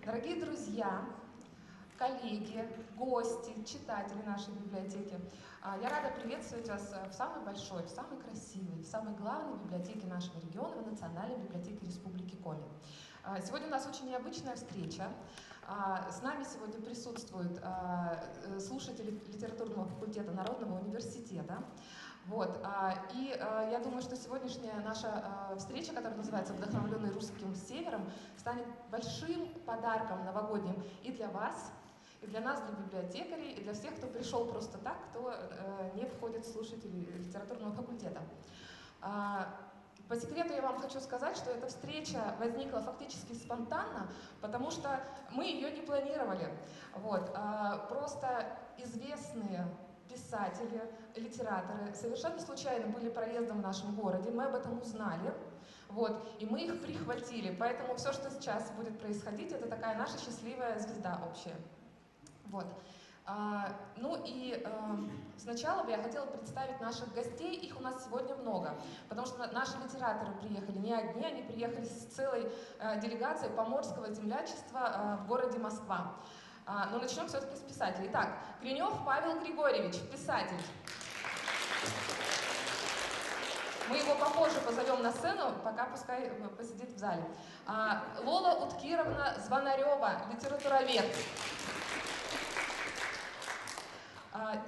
Дорогие друзья, коллеги, гости, читатели нашей библиотеки, я рада приветствовать вас в самой большой, в самой красивой, в самой главной библиотеке нашего региона, в Национальной библиотеке Республики Коми. Сегодня у нас очень необычная встреча. С нами сегодня присутствуют слушатели литературного факультета Народного университета. Я думаю, что сегодняшняя наша встреча, которая называется «Вдохновленный русским севером», станет большим подарком новогодним и для вас, и для нас, для библиотекарей, и для всех, кто пришел просто так, кто не входит в слушатели литературного факультета. По секрету я вам хочу сказать, что эта встреча возникла фактически спонтанно, потому что мы ее не планировали. Просто известные писатели, литераторы совершенно случайно были проездом в нашем городе, мы об этом узнали, и мы их прихватили. Поэтому все, что сейчас будет происходить, это такая наша счастливая звезда общая. Сначала бы я хотела представить наших гостей, их у нас сегодня много, потому что наши литераторы приехали не одни, они приехали с целой делегацией поморского землячества в городе Москва. Но начнем все-таки с писателей. Итак, Кренев Павел Григорьевич, писатель. Мы его попозже позовем на сцену, пока пускай посидит в зале. Лола Уткировна Звонарева, литературовед.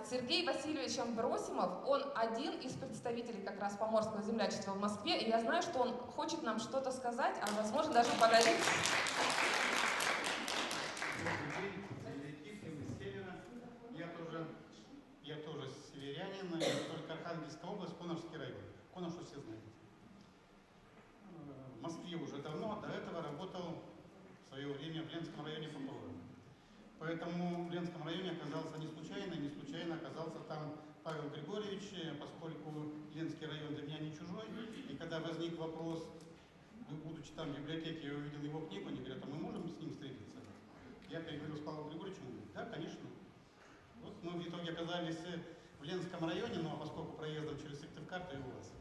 Сергей Васильевич Амбросимов, он один из представителей как раз поморского землячества в Москве, и я знаю, что он хочет нам что-то сказать, а возможно даже подарить. Я тоже северянин, только Архангельская область, Коношский район. Коношу все знаете. В Москве уже давно, до этого работал в свое время в Ленском районе по Попова. Поэтому в Ленском районе оказался не случайно оказался там Павел Григорьевич, поскольку Ленский район для меня не чужой. И когда возник вопрос, будучи там в библиотеке, я увидел его книгу, они говорят, а мы можем с ним встретиться? Я переговорил с Павлом Григорьевичем, он говорит, да, конечно. Мы в итоге оказались в Ленском районе, но поскольку проездом через Сыктывкар, то и у вас.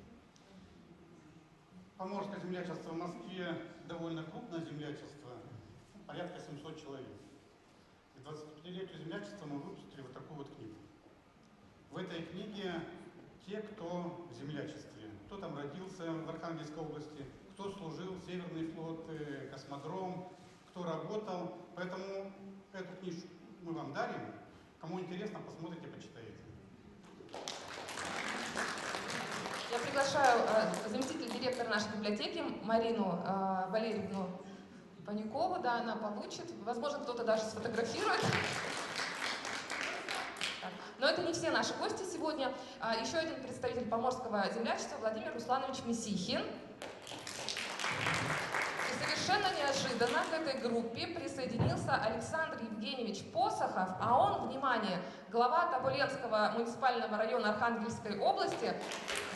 Поморское землячество в Москве довольно крупное землячество, порядка 700 человек. К 25-летию землячества мы выпустили вот такую вот книгу. В этой книге те, кто в землячестве, кто там родился в Архангельской области, кто служил, Северный флот, космодром, кто работал. Поэтому эту книжку мы вам дарим. Кому интересно, посмотрите, почитаете. Я приглашаю заместителя директора нашей библиотеки Марину Валерьевну Паникову. Да, она получит. Возможно, кто-то даже сфотографирует. Но это не все наши гости сегодня. Еще один представитель поморского землячества Владимир Русланович Месихин. Совершенно неожиданно к этой группе присоединился Александр Евгеньевич Посохов, а он, внимание, глава Тоболенского муниципального района Архангельской области,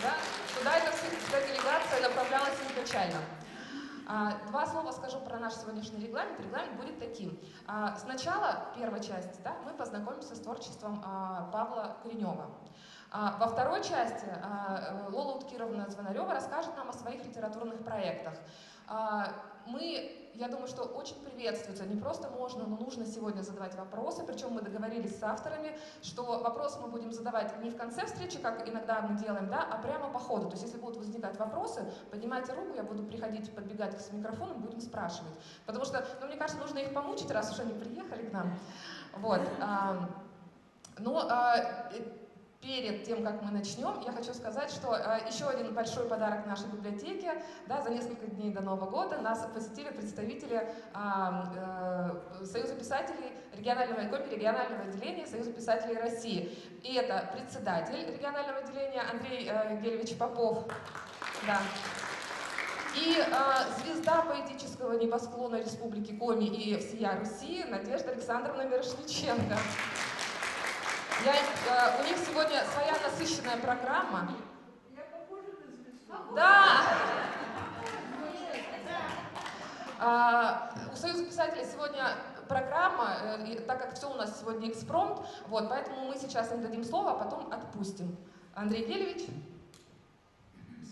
да, куда эта делегация направлялась изначально. Два слова скажу про наш сегодняшний регламент. Регламент будет таким. Сначала, первой части, да, мы познакомимся с творчеством Павла Кренева. Во второй части Лола Уткировна Звонарева расскажет нам о своих литературных проектах. Я думаю, что очень приветствуется, не просто можно, но нужно сегодня задавать вопросы, причем мы договорились с авторами, что вопросы мы будем задавать не в конце встречи, как иногда мы делаем, да, а прямо по ходу. То есть если будут возникать вопросы, поднимайте руку, я буду приходить, подбегать с микрофоном, будем спрашивать. Потому что, мне кажется, нужно их помучить, раз уж они приехали к нам. Перед тем, как мы начнем, я хочу сказать, что еще один большой подарок нашей библиотеке. Да, за несколько дней до Нового года нас посетили представители Союза писателей регионального отделения Союза писателей России. И это председатель регионального отделения Андрей Евгеньевич Попов. Да. И звезда поэтического небосклона Республики Коми и всея Руси Надежда Александровна Мирошниченко. У них сегодня своя насыщенная программа. Я похожа на звезду? Да! У Союза писателей сегодня программа, так как все у нас сегодня экспромт, поэтому мы сейчас им дадим слово, а потом отпустим. Андрей Евгеньевич.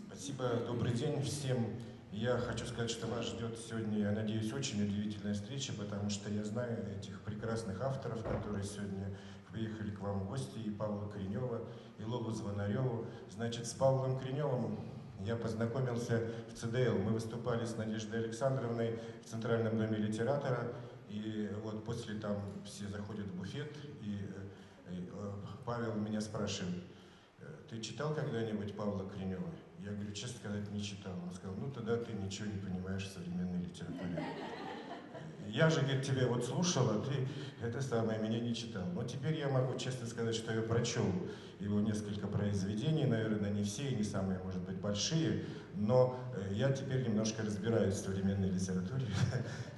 Спасибо, добрый день всем. Я хочу сказать, что вас ждет сегодня, я надеюсь, очень удивительная встреча, потому что я знаю этих прекрасных авторов, которые сегодня приехали к вам в гости, и Павла Коренева, и Лолу Звонареву. Значит, с Павлом Кореневым я познакомился в ЦДЛ. Мы выступали с Надеждой Александровной в Центральном доме литератора, и вот после там все заходят в буфет, и Павел меня спрашивает: ты читал когда-нибудь Павла Коренева? Я говорю, честно сказать, не читал. Он сказал, ну тогда ты ничего не понимаешь в современной литературе. Я же, говорит, тебя вот слушал, а ты это самое меня не читал. Но теперь я могу честно сказать, что я прочел его несколько произведений, наверное, не все и не самые, может быть, большие, но я теперь немножко разбираюсь в современной литературе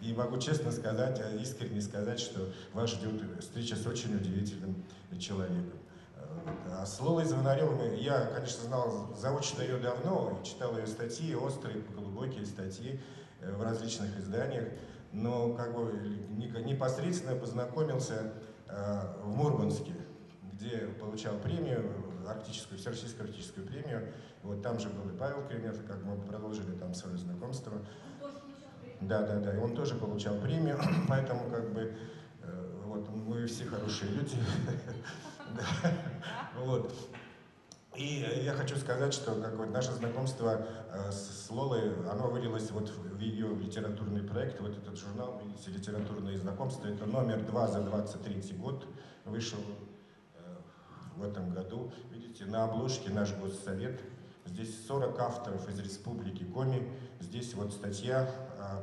и могу честно сказать, искренне сказать, что вас ждет встреча с очень удивительным человеком. А с Лолой Звонаревой я, конечно, знал заочно ее давно, читал ее статьи, острые, глубокие статьи в различных изданиях, но как бы непосредственно познакомился в Мурманске, где получал премию, Всероссийскую арктическую премию. Вот там же был и Павел Коренев, и как мы продолжили там свое знакомство. Да, и он тоже получал премию, поэтому как бы вот мы все хорошие люди. Вот. И я хочу сказать, что как вот наше знакомство с Лолой, оно вылилось вот в ее литературный проект. Вот этот журнал, видите, «Литературные знакомства», это номер 2 за 23 год, вышел в этом году. Видите, на обложке наш Госсовет. Здесь 40 авторов из Республики Коми. Здесь вот статья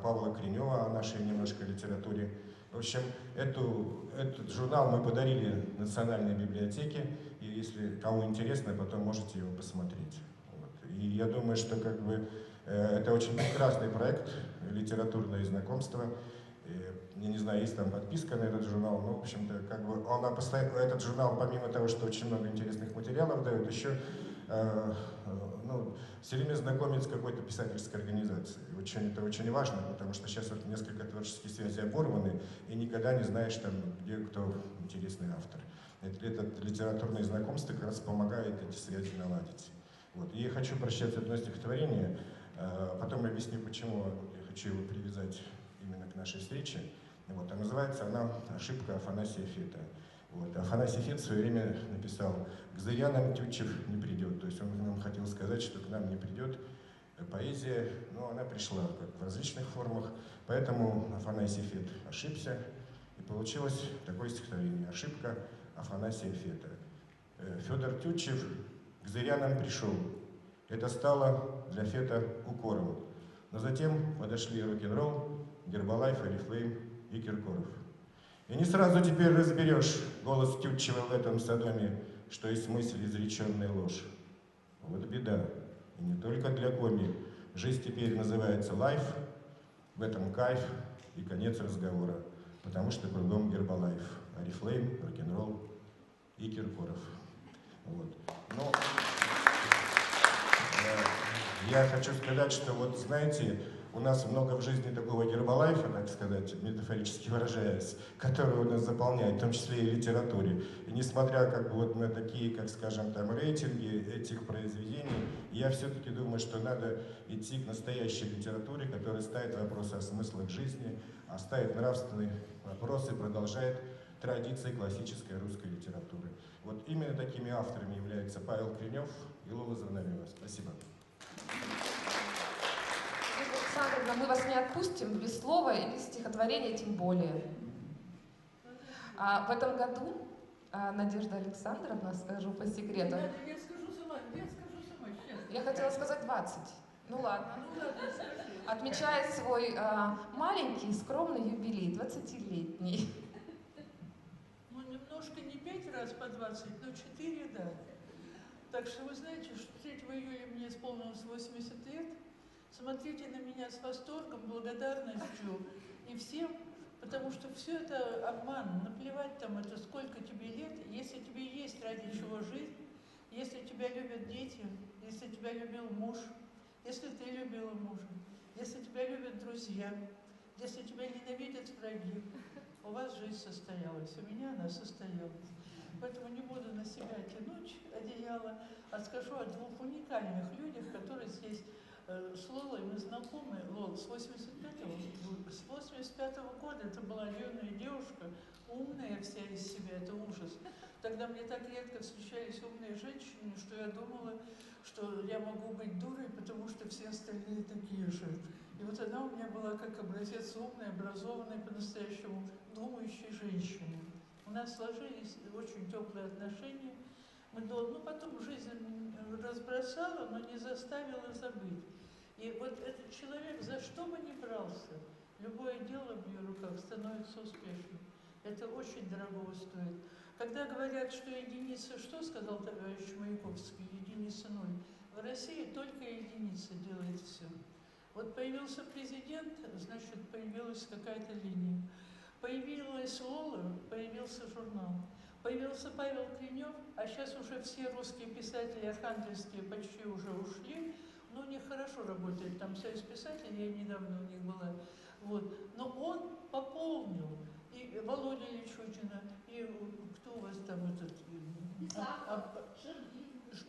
Павла Коренева о нашей немножко литературе. В общем, этот журнал мы подарили Национальной библиотеке, и если кому интересно, потом можете его посмотреть. Вот. И я думаю, что как бы это очень прекрасный проект, литературное знакомство. Я не знаю, есть там подписка на этот журнал, но, в общем-то, как бы этот журнал, помимо того, что очень много интересных материалов дает, еще все время знакомит с какой-то писательской организацией. Это очень важно, потому что сейчас вот несколько творческих связей оборваны, и никогда не знаешь, там, где кто интересный автор. Это литературное знакомство как раз помогает эти связи наладить. Вот. И я хочу прочитать одно стихотворение, потом объясню, почему я хочу его привязать именно к нашей встрече. Вот. А называется она «Ошибка Афанасия Фета». Вот. Афанасий Фет в свое время написал: «К зырянам Тютчев не придет». То есть он нам хотел сказать, что к нам не придет поэзия, но она пришла как в различных формах. Поэтому Афанасий Фет ошибся, и получилось такое стихотворение: «Ошибка Афанасия Фета». Федор Тютчев к зырянам пришел. Это стало для Фета укором. Но затем подошли рок-н-ролл, Гербалайф, Орифлейм и Киркоров. И не сразу теперь разберешь голос Тютчева в этом Содоме, что есть мысль, изреченная ложь. Вот беда. И не только для Коми. Жизнь теперь называется лайф, в этом кайф и конец разговора, потому что кругом Гербалайф, Орифлейм, рок-н-ролл и Киркоров. Вот. Но я хочу сказать, что вот знаете, у нас много в жизни такого гербалайфа, так сказать, метафорически выражаясь, который у нас заполняет, в том числе и литературе. И несмотря как бы вот на такие, как скажем, там рейтинги этих произведений, я все-таки думаю, что надо идти к настоящей литературе, которая ставит вопросы о смыслах жизни, ставит нравственные вопросы, продолжает традиции классической русской литературы. Вот именно такими авторами являются Павел Коренев и Лола Звонарева. Спасибо. Александровна, мы вас не отпустим без слова и без стихотворения тем более. В этом году Надежда Александровна, скажу по секрету. Я скажу сама, честно. Я хотела сказать 20. Ну ладно. Ну ладно, скажи. Отмечает свой маленький скромный юбилей, 20-летний. Ну, немножко не 5 раз по 20, но 4, да. Так что вы знаете, что 3 июля мне исполнилось 80 лет. Смотрите на меня с восторгом, благодарностью и всем, потому что все это обман, наплевать там это, сколько тебе лет, если тебе есть ради чего жить, если тебя любят дети, если тебя любил муж, если ты любила мужа, если тебя любят друзья, если тебя ненавидят враги, у вас жизнь состоялась, у меня она состоялась. Поэтому не буду на себя тянуть одеяло, а скажу о 2 уникальных людях, которые здесь с Лолой мы знакомы, Лол, с 85-го года, это была юная девушка, умная вся из себя, это ужас. Тогда мне так редко встречались умные женщины, что я думала, что я могу быть дурой, потому что все остальные такие же. И вот она у меня была как образец умной, образованной, по-настоящему думающей женщины. У нас сложились очень теплые отношения. Ну, потом жизнь разбросала, но не заставила забыть. И вот этот человек, за что бы ни брался, любое дело в ее руках становится успешным. Это очень дорого стоит. Когда говорят, что единица, что сказал товарищ Маяковский, единица ноль, в России только единица делает все. Вот появился президент, значит, появилась какая-то линия. Появилась Лола, появился журнал. Появился Павел Кренев, а сейчас уже все русские писатели архангельские почти уже ушли. Ну, у них хорошо работает там союз писателей, я недавно у них была. Вот. Но он пополнил и Володя Ильичудина, и кто у вас там этот...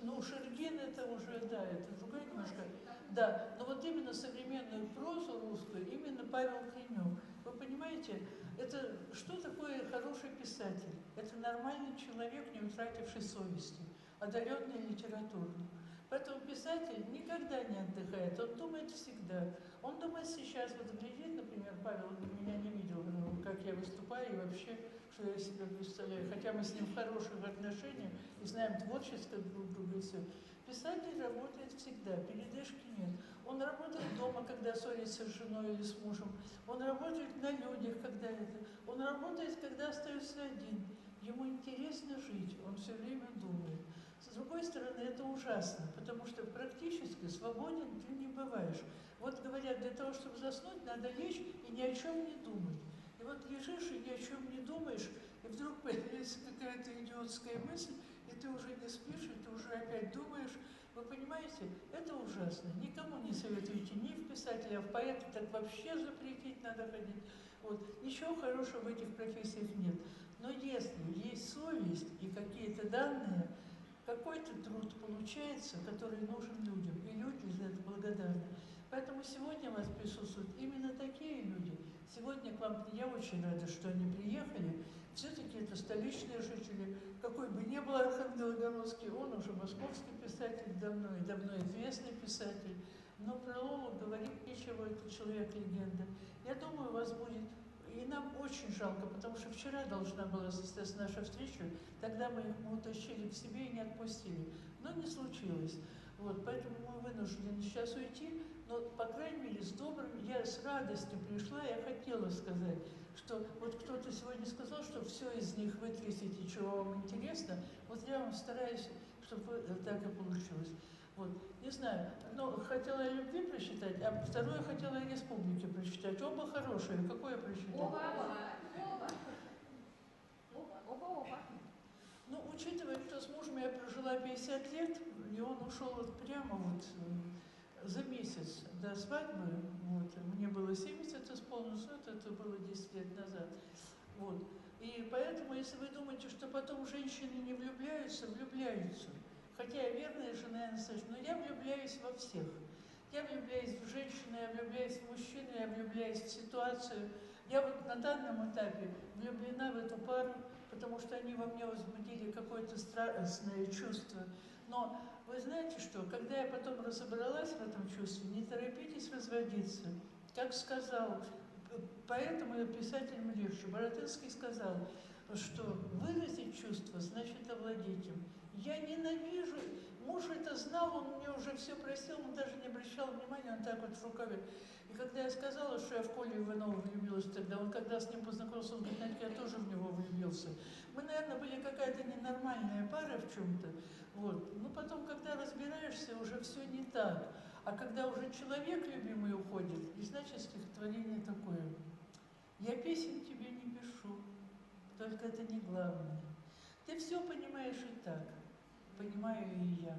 Ну, Шергин это уже, да, это другая немножко. Да, но вот именно современную прозу русскую, именно Павел Кренев. Вы понимаете, это что такое хороший писатель? Это нормальный человек, не утративший совести, одаренный литературно. Поэтому писатель никогда не отдыхает, он думает всегда. Он думает сейчас, вот глядит, например, Павел меня не видел, как я выступаю и вообще, что я себе представляю. Хотя мы с ним в хороших отношениях и знаем творчество друг друга и все. Писатель работает всегда, передышки нет. Он работает дома, когда ссорится с женой или с мужем. Он работает на людях, когда это. Он работает, когда остается один. Ему интересно жить, он все время думает. С другой стороны, это ужасно, потому что практически свободен ты не бываешь. Вот говорят, для того, чтобы заснуть, надо лечь и ни о чем не думать. И вот лежишь и ни о чем не думаешь, и вдруг появляется какая-то идиотская мысль, и ты уже не спишь, и ты уже опять думаешь. Вы понимаете, это ужасно. Никому не советуйте ни в писателя, а в поэта так вообще запретить надо ходить. Вот. Ничего хорошего в этих профессиях нет. Но если есть совесть и какие-то данные, какой-то труд получается, который нужен людям, и люди за это благодарны. Поэтому сегодня у вас присутствуют именно такие люди. Сегодня к вам, я очень рада, что они приехали. Все-таки это столичные жители. Какой бы ни был Архангелогородский, он уже московский писатель давно, и давно известный писатель. Но про Лолу говорить нечего, это человек-легенда. Я думаю, у вас будет... И нам очень жалко, потому что вчера должна была состояться наша встреча, тогда мы их утащили к себе и не отпустили. Но не случилось. Вот, поэтому мы вынуждены сейчас уйти, но, по крайней мере, с добрым, я с радостью пришла, я хотела сказать, что вот кто-то сегодня сказал, что все из них вытрясите, чего вам интересно, вот я вам стараюсь, чтобы так и получилось. Вот, не знаю, но хотела о любви прочитать, а второе хотела о республике прочитать. Оба хорошие. Какое прочитать? Оба. Ну, учитывая, что с мужем я прожила 50 лет, и он ушел вот прямо вот за месяц до свадьбы, вот, мне было 70 исполнилось, это было 10 лет назад. Вот. И поэтому, если вы думаете, что потом женщины не влюбляются, влюбляются. Хотя я верная жена, я настоящая, но я влюбляюсь во всех. Я влюбляюсь в женщину, я влюбляюсь в мужчину, я влюбляюсь в ситуацию. Я вот на данном этапе влюблена в эту пару, потому что они во мне возбудили какое-то страстное чувство. Но вы знаете что, когда я потом разобралась в этом чувстве, не торопитесь разводиться. Как сказал поэтому писателям легче. Боротынский сказал, что выразить чувство значит овладеть им. Я ненавижу, муж это знал, он мне уже все просил, он даже не обращал внимания, он так вот в рукаве. И когда я сказала, что я в Колю Иванова влюбилась тогда, он когда с ним познакомился, он говорит, Надька, я тоже в него влюбился. Мы, наверное, были какая-то ненормальная пара в чем-то. Вот. Но потом, когда разбираешься, уже все не так. А когда уже человек любимый уходит, и значит стихотворение такое. Я песен тебе не пишу, только это не главное. Ты все понимаешь и так, понимаю и я.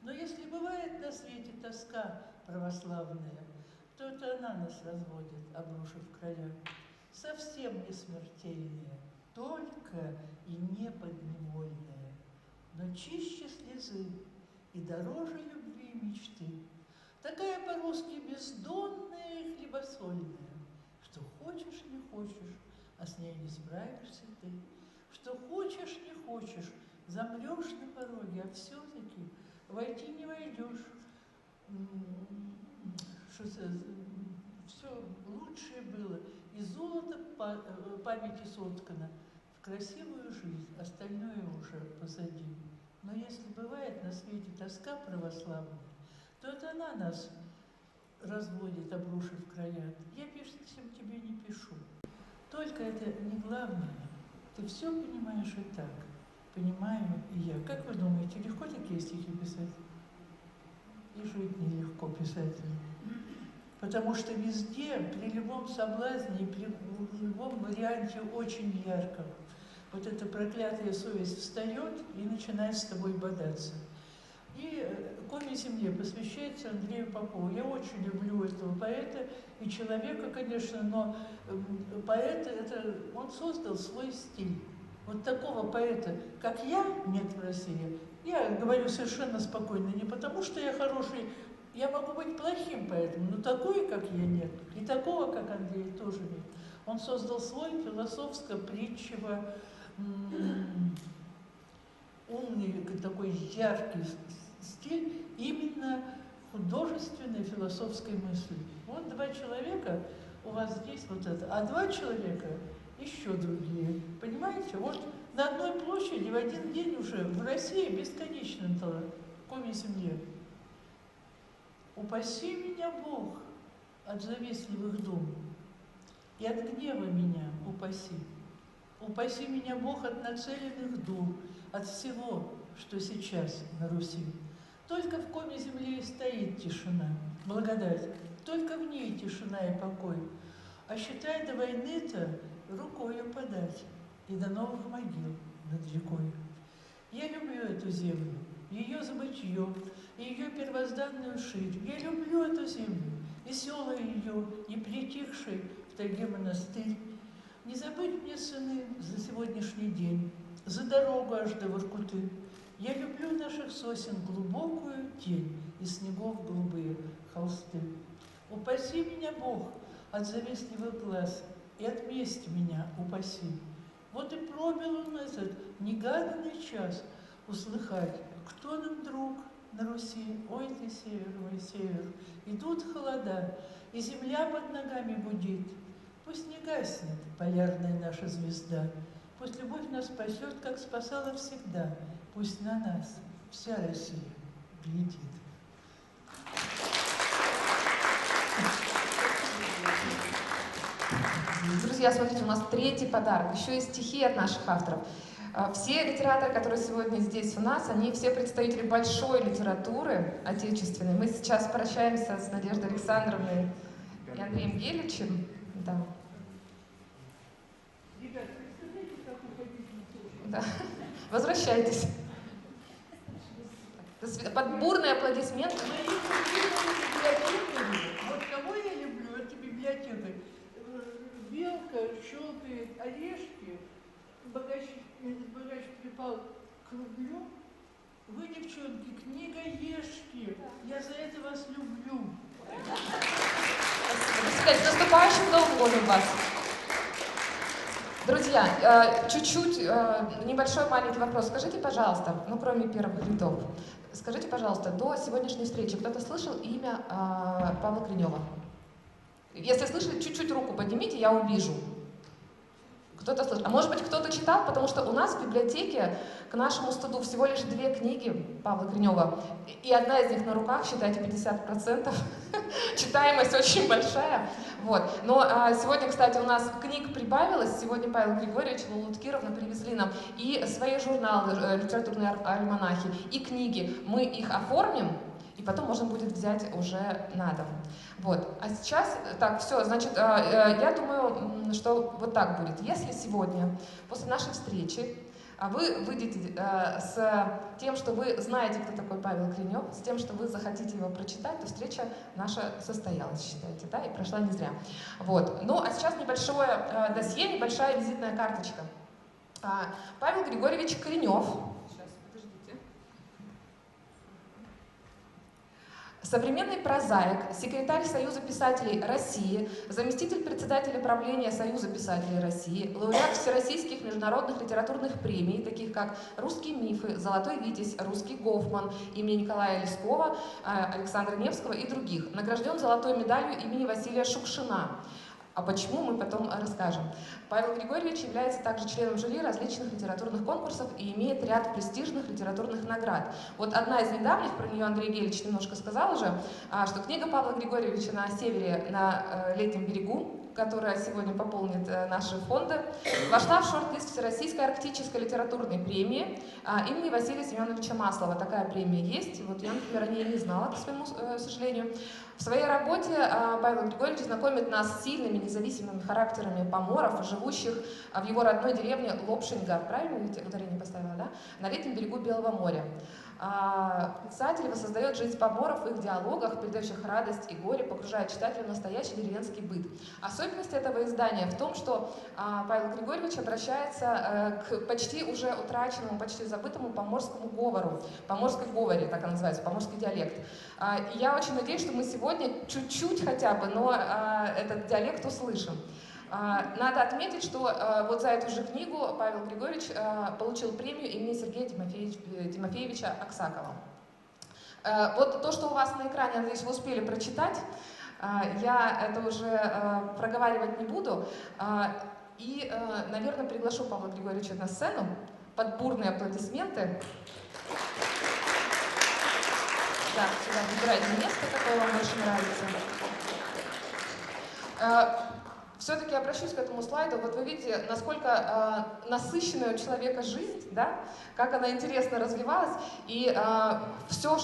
Но если бывает на свете тоска православная, то это она нас разводит, обрушив края. Совсем не смертельная, только и не подневольная, но чище слезы и дороже любви и мечты. Такая по-русски бездонная и хлебосольная, что хочешь, не хочешь, а с ней не справишься ты. Что хочешь, не хочешь, замрешь на пороге, а все-таки войти не войдешь. Все лучшее было, и золото памяти соткано в красивую жизнь, остальное уже позади. Но если бывает на свете тоска православная, то это она нас разводит, обрушив края. Я писем тебе не пишу. Только это не главное. Ты все понимаешь и так. Понимаю и я. Как вы думаете, легко такие стихи писать? И жить нелегко писателю. Потому что везде, при любом соблазне, при любом варианте очень ярком, вот эта проклятая совесть встает и начинает с тобой бодаться. И «Коми земле» посвящается Андрею Попову. Я очень люблю этого поэта и человека, конечно, но поэт, он создал свой стиль. Вот такого поэта, как я, нет в России. Я говорю совершенно спокойно, не потому что я хороший, я могу быть плохим поэтом, но такой, как я, нет. И такого, как Андрей, тоже нет. Он создал свой философско-притчево, умный, такой яркий стиль именно художественной философской мысли. Вот два человека, у вас здесь вот это, а два человека еще другие. Понимаете? Вот на одной площади в один день уже в России бесконечно «Коми земле». Упаси меня, Бог, от завистливых дум, и от гнева меня упаси. Упаси меня, Бог, от нацеленных дум, от всего, что сейчас на Руси. Только в коме земле и стоит тишина, благодать, только в ней тишина и покой. А считай, до войны-то рукою подать, и до новых могил над рекой. Я люблю эту землю, ее забытье, и ее первозданную ширь. Я люблю эту землю, и села ее, и притихший в тайге монастырь. Не забыть мне, сыны, за сегодняшний день, за дорогу аж до Воркуты. Я люблю наших сосен глубокую тень и снегов голубые холсты. Упаси меня, Бог, от завистливых глаз, и от мести меня упаси. Вот и пробил он этот негаданный час услыхать, кто нам друг на Руси. Ой ты, север, мой север, идут холода, и земля под ногами гудит. Пусть не гаснет полярная наша звезда, пусть любовь нас спасет, как спасала всегда. Пусть на нас вся Россия глядит. Друзья, смотрите, у нас третий подарок. Еще и стихи от наших авторов. Все литераторы, которые сегодня здесь у нас, они все представители большой литературы отечественной. Мы сейчас прощаемся с Надеждой Александровной и Андреем Геличем. Да. Ребят, представляете, как вы хотите на Да. Возвращайтесь. Под бурные аплодисменты. Вот кого я люблю, это библиотека. Белка щелкает орешки, богач припал к рублю. Вы, девчонки, книгоежки. Я за это вас люблю. Спасибо. С наступающим Новым годом вас! Друзья, чуть-чуть, небольшой маленький вопрос. Скажите, пожалуйста, ну кроме первых рядов, скажите, пожалуйста, до сегодняшней встречи кто-то слышал имя Павла Кренева? Если слышали, чуть-чуть руку поднимите, я увижу. Кто-то слышал. А может быть, кто-то читал, потому что у нас в библиотеке, к нашему стыду, всего лишь 2 книги Павла Кренева. И одна из них на руках, считайте, 50%. Читаемость очень большая. Вот. Но сегодня, кстати, у нас книг прибавилось. Сегодня Павел Григорьевич, Лула Ткировна привезли нам и свои журналы, литературные альманахи, и книги. Мы их оформим, и потом можно будет взять уже на дом. Вот. А сейчас, так, все, значит, я думаю, что вот так будет. Если сегодня, после нашей встречи, вы выйдете с тем, что вы знаете, кто такой Павел Кренев, с тем, что вы захотите его прочитать, то встреча наша состоялась, считайте, да, и прошла не зря. Вот. Ну, а сейчас небольшое досье, небольшая визитная карточка. Павел Григорьевич Кренев. Сейчас, подождите. современный прозаик, секретарь Союза писателей России, заместитель председателя правления Союза писателей России, лауреат всероссийских международных литературных премий, таких как «Русские мифы», «Золотой Витязь», «Русский Гофман» имени Николая Лескова, Александра Невского и других. Награжден золотой медалью имени Василия Шукшина. А почему, мы потом расскажем. Павел Григорьевич является также членом жюри различных литературных конкурсов и имеет ряд престижных литературных наград. Вот одна из недавних, про нее Андрей Гелич немножко сказал уже, что книга Павла Григорьевича «На севере, на летнем берегу», которая сегодня пополнит наши фонды, вошла в шорт-лист Всероссийской арктической литературной премии имени Василия Семеновича Маслова. Такая премия есть. Вот я, например, о ней не знала, к своему сожалению. В своей работе Павел Григорьевич знакомит нас с сильными независимыми характерами поморов, живущих в его родной деревне Лопшинга, правильно ударение поставила, да? На летнем берегу Белого моря. Писатель воссоздает жизнь поморов в их диалогах, передающих радость и горе, погружая читателя в настоящий деревенский быт. Особенность этого издания в том, что Павел Григорьевич обращается к почти уже утраченному, почти забытому поморскому говору, поморской говоре, так она называется, поморский диалект. И я очень надеюсь, что мы сегодня чуть-чуть хотя бы, но этот диалект услышим. Надо отметить, что вот за эту же книгу Павел Григорьевич получил премию имени Сергея Тимофеевича Аксакова. Вот то, что у вас на экране, надеюсь, вы успели прочитать, я это уже проговаривать не буду. И, наверное, приглашу Павла Григорьевича на сцену под бурные аплодисменты. Да, сюда выбирайте место, какое вам больше нравится. Все-таки обращусь к этому слайду. Вот вы видите, насколько насыщенная у человека жизнь, да? Как она интересно развивалась. И все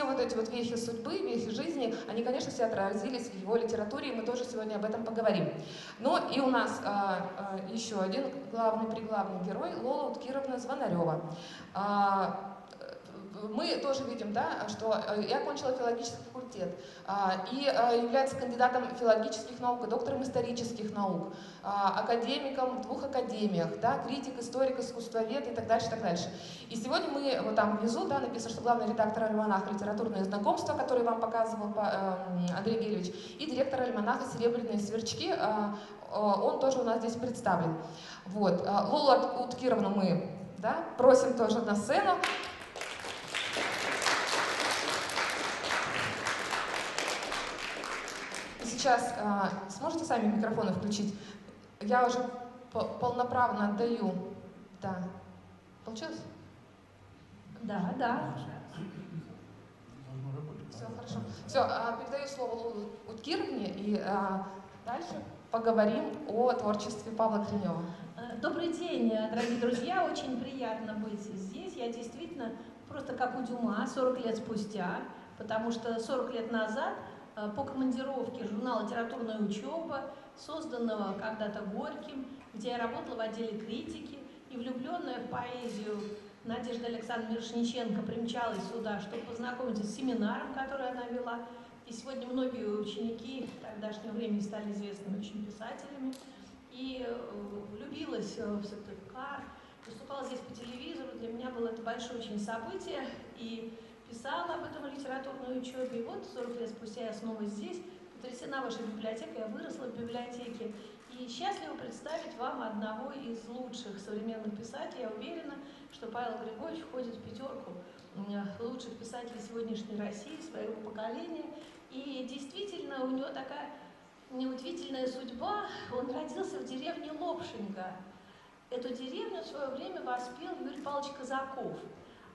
вот эти вот вехи судьбы, вехи жизни, они, конечно, все отразились в его литературе, и мы тоже сегодня об этом поговорим. Ну и у нас еще один главный герой — Лола Уткировна Звонарева. Мы тоже видим, да, что и окончила филологический факультет, и является кандидатом филологических наук, доктором исторических наук, академиком в 2 академиях, да, критик, историк, искусствовед и так дальше, так дальше. И сегодня мы, вот там внизу, да, написано, что главный редактор альманаха «Литературное знакомство», который вам показывал Андрей Гелевич, и директор альманаха «Серебряные сверчки», он тоже у нас здесь представлен. Вот. Лолу Уткировну мы, да, просим тоже на сцену. Сейчас сможете сами микрофоны включить? Я уже полноправно отдаю. Да. Получилось? Да, да. Все, хорошо. Все, передаю слово Лоле Уткировне, и дальше поговорим о творчестве Павла Гринева. Добрый день, дорогие друзья. Очень приятно быть здесь. Я действительно просто как у Дюма, 40 лет спустя, потому что 40 лет назад по командировке журнала «Литературная учеба», созданного когда-то Горьким, где я работала в отделе критики, и влюбленная в поэзию Надежда Александровна Мирошниченко примчалась сюда, чтобы познакомиться с семинаром, который она вела. И сегодня многие ученики тогдашнего времени стали известными очень писателями. И влюбилась в Сыктывкар, выступала здесь по телевизору. Для меня было это большое очень событие. И писала об этом в литературной учебе. И вот 40 лет спустя я снова здесь, потрясена вашей библиотекой, я выросла в библиотеке. И счастлива представить вам одного из лучших современных писателей. Я уверена, что Павел Григорьевич входит в 5 лучших писателей сегодняшней России, своего поколения. И действительно, у него такая удивительная судьба. Он родился в деревне Лопшинга. Эту деревню в свое время воспел Юрий Павлович Казаков.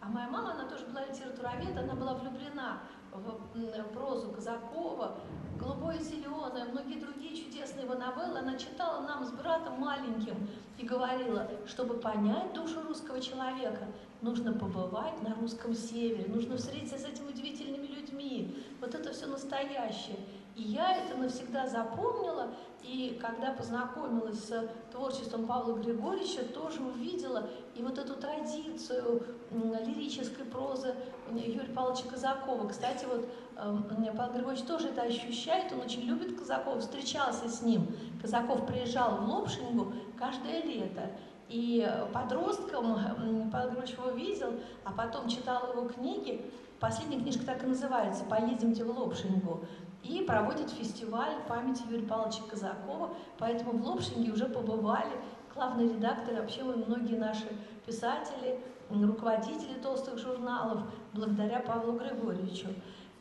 А моя мама, она тоже была литературовед, она была влюблена в прозу Казакова, «Голубое зеленое», многие другие чудесные его новеллы. Она читала нам с братом маленьким и говорила, чтобы понять душу русского человека, нужно побывать на русском севере, нужно встретиться с этими удивительными людьми. Вот это все настоящее. И я это навсегда запомнила, и когда познакомилась с творчеством Павла Григорьевича, тоже увидела и вот эту традицию лирической прозы Юрия Павловича Казакова. Кстати, вот Павел Григорьевич тоже это ощущает, он очень любит Казакова, встречался с ним. Казаков приезжал в Лопшингу каждое лето. И подростком Павел Григорьевич его видел, а потом читал его книги. Последняя книжка так и называется «Поедемте в Лопшингу». И проводит фестиваль памяти Юрия Павловича Казакова. Поэтому в Лопшинге уже побывали главные редакторы, вообще многие наши писатели, руководители толстых журналов, благодаря Павлу Григорьевичу.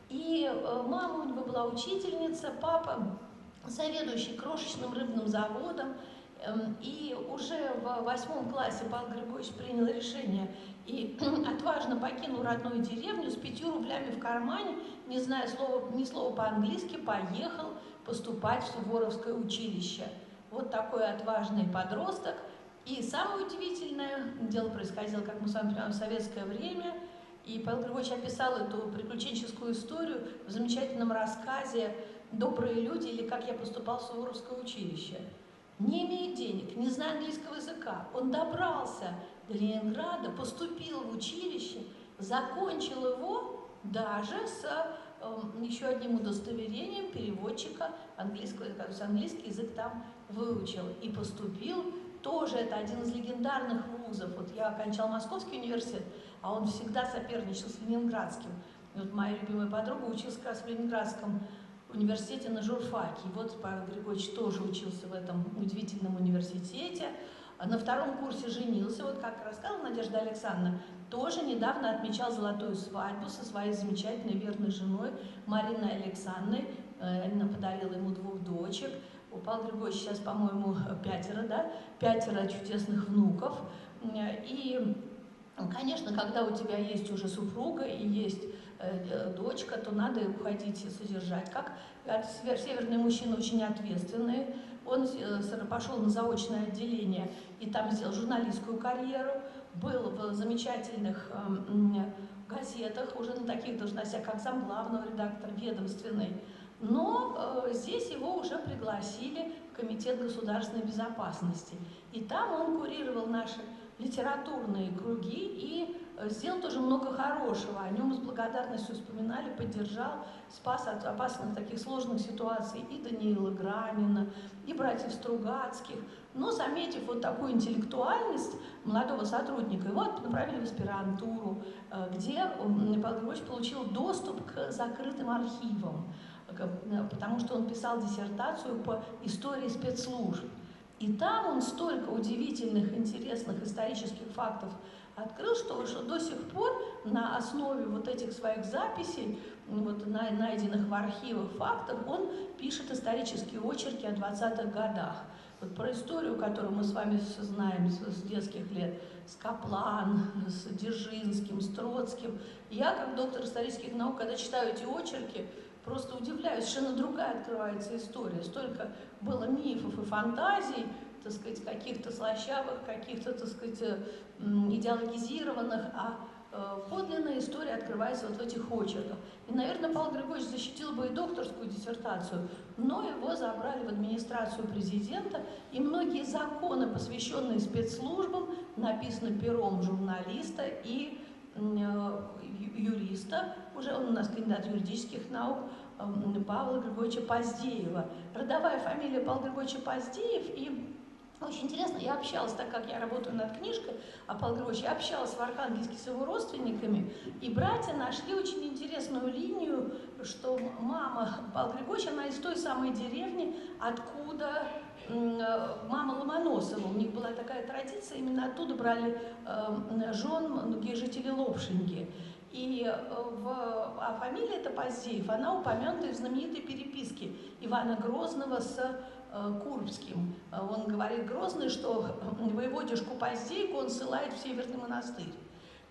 И мама у него была учительница, папа заведующий крошечным рыбным заводом. И уже в 8 классе Павел Григорьевич принял решение и отважно покинул родную деревню с 5 рублями в кармане, не зная ни слова по-английски, поехал поступать в Суворовское училище. Вот такой отважный подросток. И самое удивительное, дело происходило, как мы с вами понимаем, в советское время, и Павел Григорьевич описал эту приключенческую историю в замечательном рассказе «Добрые люди» или «Как я поступал в Суворовское училище». Не имея денег, не зная английского языка, он добрался до Ленинграда, поступил в училище, закончил его даже с еще одним удостоверением переводчика английского языка, то есть английский язык там выучил и поступил. Тоже это один из легендарных вузов. Вот я окончала Московский университет, а он всегда соперничал с Ленинградским. И вот моя любимая подруга училась как раз в Ленинградском университете на журфаке. И вот Павел Григорьевич тоже учился в этом удивительном университете. На 2-м курсе женился, вот как рассказала Надежда Александровна, тоже недавно отмечал золотую свадьбу со своей замечательной верной женой Мариной Александровной. Она подарила ему 2 дочек. У Павла Григорьевича сейчас, по-моему, 5, да? 5 чудесных внуков. И, конечно, когда у тебя есть уже супруга и есть дочка, то надо уходить и содержать. Как северные мужчины очень ответственные. Он пошел на заочное отделение и там сделал журналистскую карьеру, был в замечательных газетах, уже на таких должностях, как замглавного редактора ведомственной. Но здесь его уже пригласили в Комитет государственной безопасности. И там он курировал наши литературные круги и сделал тоже много хорошего. О нем с благодарностью вспоминали, поддержал, спас от опасных таких сложных ситуаций и Даниила Грамина, и братьев Стругацких. Но, заметив вот такую интеллектуальность молодого сотрудника, его направили в аспирантуру, где Павел Григорьевич получил доступ к закрытым архивам, потому что он писал диссертацию по истории спецслужб. И там он столько удивительных, интересных исторических фактов открыл, что до сих пор на основе вот этих своих записей, вот, найденных в архивах фактов, он пишет исторические очерки о 20-х годах. Вот про историю, которую мы с вами знаем с детских лет, с Каплан, с Дзержинским, с Троцким. Я, как доктор исторических наук, когда читаю эти очерки, просто удивляюсь, совершенно другая открывается история. Столько было мифов и фантазий, так сказать, каких-то слащавых, каких-то, так сказать, идеологизированных, а подлинная история открывается вот в этих очерках. И, наверное, Павел Григорьевич защитил бы и докторскую диссертацию, но его забрали в администрацию президента, и многие законы, посвященные спецслужбам, написаны пером журналиста и юриста, уже он у нас кандидат юридических наук, Павла Григорьевича Поздеева. Родовая фамилия Павла Григорьевича Поздеев, и очень интересно, я общалась, так как я работаю над книжкой о Павле Григорьевиче, я общалась в Архангельске с его родственниками, и братья нашли очень интересную линию, что мама Павла Григорьевича, она из той самой деревни, откуда мама Ломоносова. У них была такая традиция, именно оттуда брали жен многие жители Лопшинги. И а фамилия эта Поздеев, она упомянута в знаменитой переписке Ивана Грозного с Курбским. Он говорит Грозный, что воеводишку Поздейку он ссылает в Северный монастырь.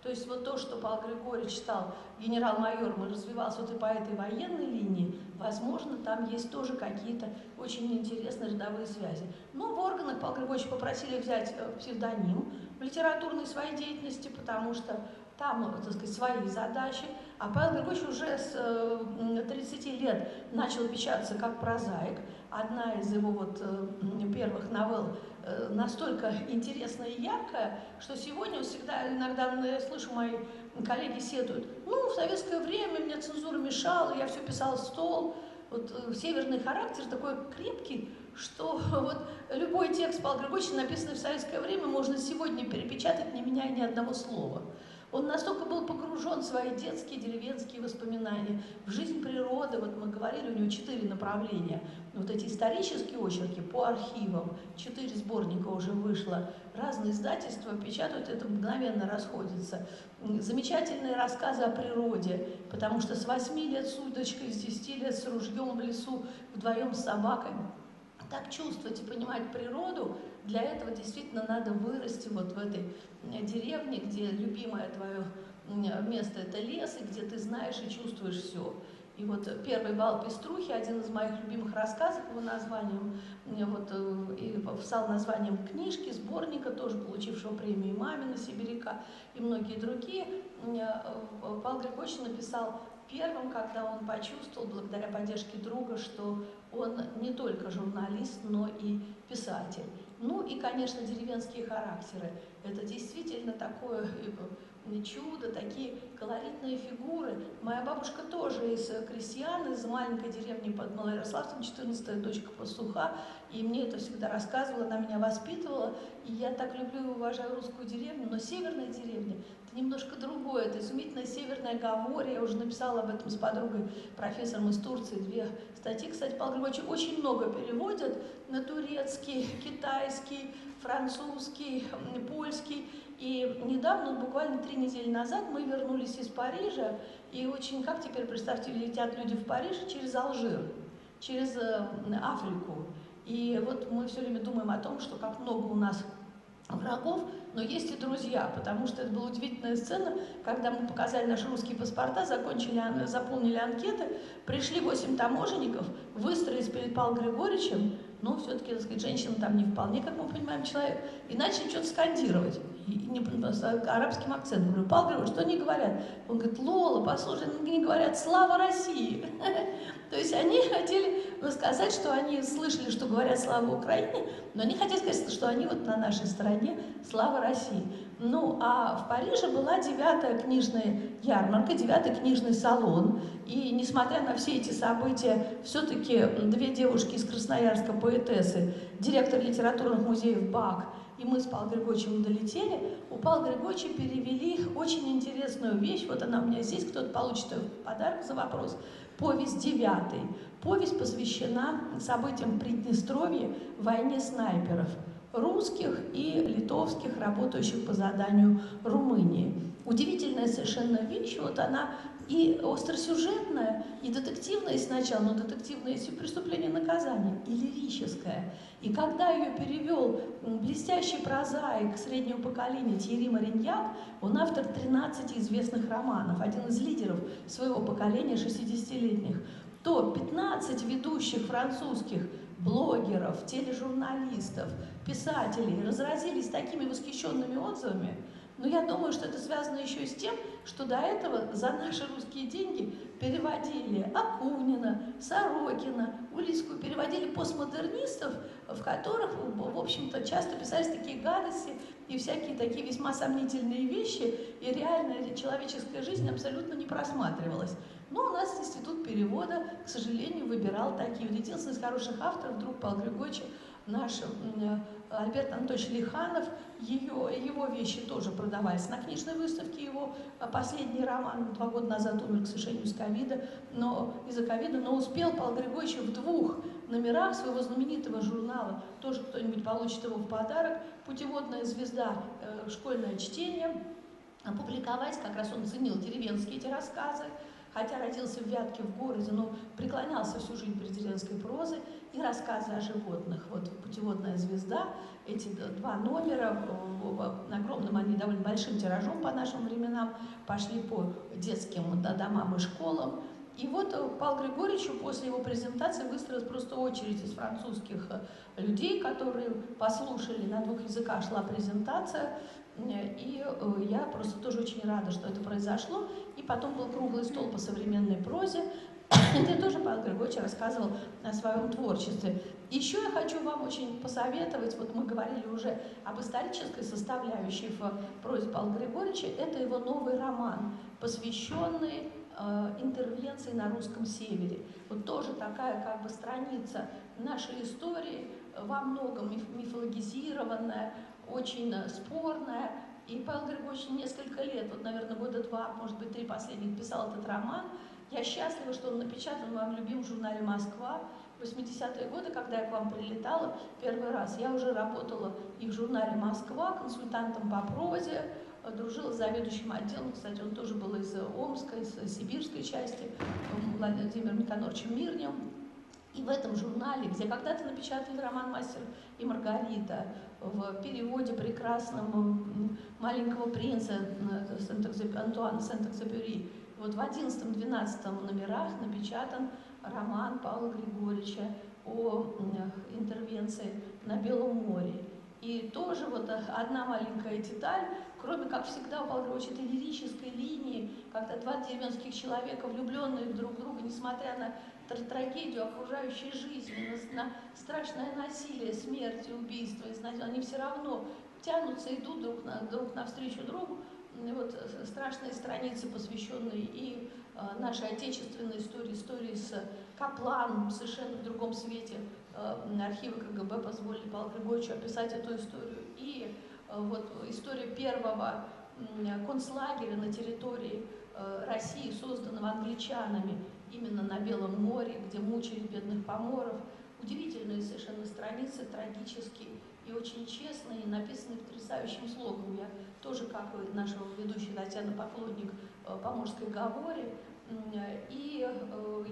То есть вот то, что Павел Григорьевич стал генерал-майором и развивался вот и по этой военной линии, возможно, там есть тоже какие-то очень интересные родовые связи. Но в органах Павла Григорьевича попросили взять псевдоним в литературной своей деятельности, потому что там, так сказать, свои задачи. А Павел Григорьевич уже с 30 лет начал печататься как прозаик. Одна из его вот первых новелл настолько интересная и яркая, что сегодня всегда, иногда я слышу, мои коллеги сетуют, ну, в советское время мне цензура мешала, я все писала в стол. Вот северный характер такой крепкий, что вот любой текст Павла Григорьевича, написанный в советское время, можно сегодня перепечатать, не меняя ни одного слова. Он настолько был погружен в свои детские, деревенские воспоминания, в жизнь природы. Вот мы говорили, у него 4 направления. Вот эти исторические очерки по архивам, 4 сборника уже вышло. Разные издательства печатают, это мгновенно расходится. Замечательные рассказы о природе, потому что с 8 лет с удочкой, с 10 лет с ружьем в лесу, вдвоем с собакой. Так чувствовать и понимать природу, для этого действительно надо вырасти вот в этой деревне, где любимое твое место – это лес, и где ты знаешь и чувствуешь все. И вот «Первый бал Пеструхи», один из моих любимых рассказов, его названием, вот, и стал названием книжки, сборника, тоже получившего премию «Мамина», «Сибиряка» и многие другие. Павел Григорьевич написал первым, когда он почувствовал, благодаря поддержке друга, что он не только журналист, но и писатель. Ну и, конечно, деревенские характеры. Это действительно такое чудо, такие колоритные фигуры. Моя бабушка тоже из крестьян, из маленькой деревни под Малоярославцем, 14-я дочка пастуха, и мне это всегда рассказывала, она меня воспитывала, и я так люблю и уважаю русскую деревню, но северная деревня – это немножко другое, это изумительное северное Гаморье, я уже написала об этом с подругой, профессором из Турции, 2 статьи, кстати, Павел Григорьевич очень много переводит на турецкий, китайский, французский, польский. И недавно, буквально 3 недели назад, мы вернулись из Парижа, и очень, как теперь, представьте, летят люди в Париж через Алжир, через Африку. И вот мы все время думаем о том, что как много у нас врагов, но есть и друзья, потому что это была удивительная сцена, когда мы показали наши русские паспорта, заполнили анкеты, пришли 8 таможенников, выстроились перед Павлом Григорьевичем, но все-таки, так сказать, женщина там не вполне, как мы понимаем, человек, и начали что-то скандировать, с арабским акцентом. Говорю: Павел Григорьевич, что они говорят? Он говорит: Лола, послушай, они говорят «Слава России». То есть они хотели сказать, что они слышали, что говорят «Слава Украине», но они хотели сказать, что они вот на нашей стороне, «Слава России». Ну, а в Париже была 9-я книжная ярмарка, 9-й книжный салон. И несмотря на все эти события, все-таки 2 девушки из Красноярска, поэтессы, директор литературных музеев БАК и мы с Павлом Григорьевичем долетели. У Павла Григорьевича перевели очень интересную вещь. Вот она у меня здесь, кто-то получит ее в подарок за вопрос. Повесть 9. Повесть посвящена событиям Приднестровья, войне снайперов, русских и литовских, работающих по заданию Румынии. Удивительная совершенно вещь, вот она и остросюжетная, и детективная сначала, но детективное есть и преступление и наказание, и лирическое. И когда ее перевел блестящий прозаик среднего поколения Тьерри Мариньяк, он автор 13 известных романов, один из лидеров своего поколения, 60-летних, то 15 ведущих французских блогеров, тележурналистов, писателей разразились такими восхищенными отзывами. Но я думаю, что это связано еще и с тем, что до этого за наши русские деньги переводили Акунина, Сорокина, Улицкую, переводили постмодернистов, в которых, в общем-то, часто писались такие гадости и всякие такие весьма сомнительные вещи, и реальная человеческая жизнь абсолютно не просматривалась. Но у нас институт перевода, к сожалению, выбирал такие. Вот единственный из хороших авторов, друг Павла Григорьевича, наш Альберт Анатольевич Лиханов, его вещи тоже продавались на книжной выставке. Его последний роман 2 года назад умер, к сожалению, из-за ковида, но успел Павел Григорьевич в 2 номерах своего знаменитого журнала, тоже кто-нибудь получит его в подарок, «Путеводная звезда. Школьное чтение», опубликовать. Как раз он ценил деревенские эти рассказы, хотя родился в Вятке, в городе, но преклонялся всю жизнь перед деревенской прозой, и рассказы о животных. Вот «Путеводная звезда», эти 2 номера, огромным, они довольно большим тиражом по нашим временам, пошли по детским домам и школам. И вот Павлу Григорьевичу после его презентации выстроилась просто очередь из французских людей, которые послушали, на 2 языках шла презентация. И я просто тоже очень рада, что это произошло. И потом был круглый стол по современной прозе, где тоже Павел Григорьевич рассказывал о своем творчестве. Еще я хочу вам очень посоветовать, вот мы говорили уже об исторической составляющей в прозе Павла Григорьевича, это его новый роман, посвященный интервенций на русском севере. Вот тоже такая как бы страница нашей истории, во многом мифологизированная, очень спорная. И Павел Григорьевич несколько лет, вот, наверное, года 2, может быть, 3 последних, писал этот роман. Я счастлива, что он напечатан в моем любимом журнале «Москва». В 80-е годы, когда я к вам прилетала первый раз, я уже работала и в журнале «Москва» консультантом по прозе, дружила с заведующим отделом, кстати, он тоже был из Омска, из сибирской части, Владимиром Никоноровичем Мирнем. И в этом журнале, где когда-то напечатали роман «Мастер и Маргарита», в переводе прекрасном «Маленького принца» Антуана Сент-Экзюпери, вот в 11-12 номерах напечатан роман Павла Григорьевича о интервенции на Белом море. И тоже вот одна маленькая деталь, кроме, как всегда, у Павла Григорьевича этой лирической линии, когда два деревенских человека, влюбленные друг в друга, несмотря на трагедию окружающей жизни, на страшное насилие, смерть, убийство, они все равно тянутся, идут друг навстречу другу. И вот страшные страницы, посвященные и нашей отечественной истории с Капланом, совершенно в другом свете. Архивы КГБ позволили Павлу Григорьевичу описать эту историю. И вот история первого концлагеря на территории России, созданного англичанами именно на Белом море, где мучили бедных поморов. Удивительные совершенно страницы, трагические и очень честные, написанные потрясающим слогом. Я тоже, как и наша ведущая Татьяна Поклонник, «Поморской Гаворе». И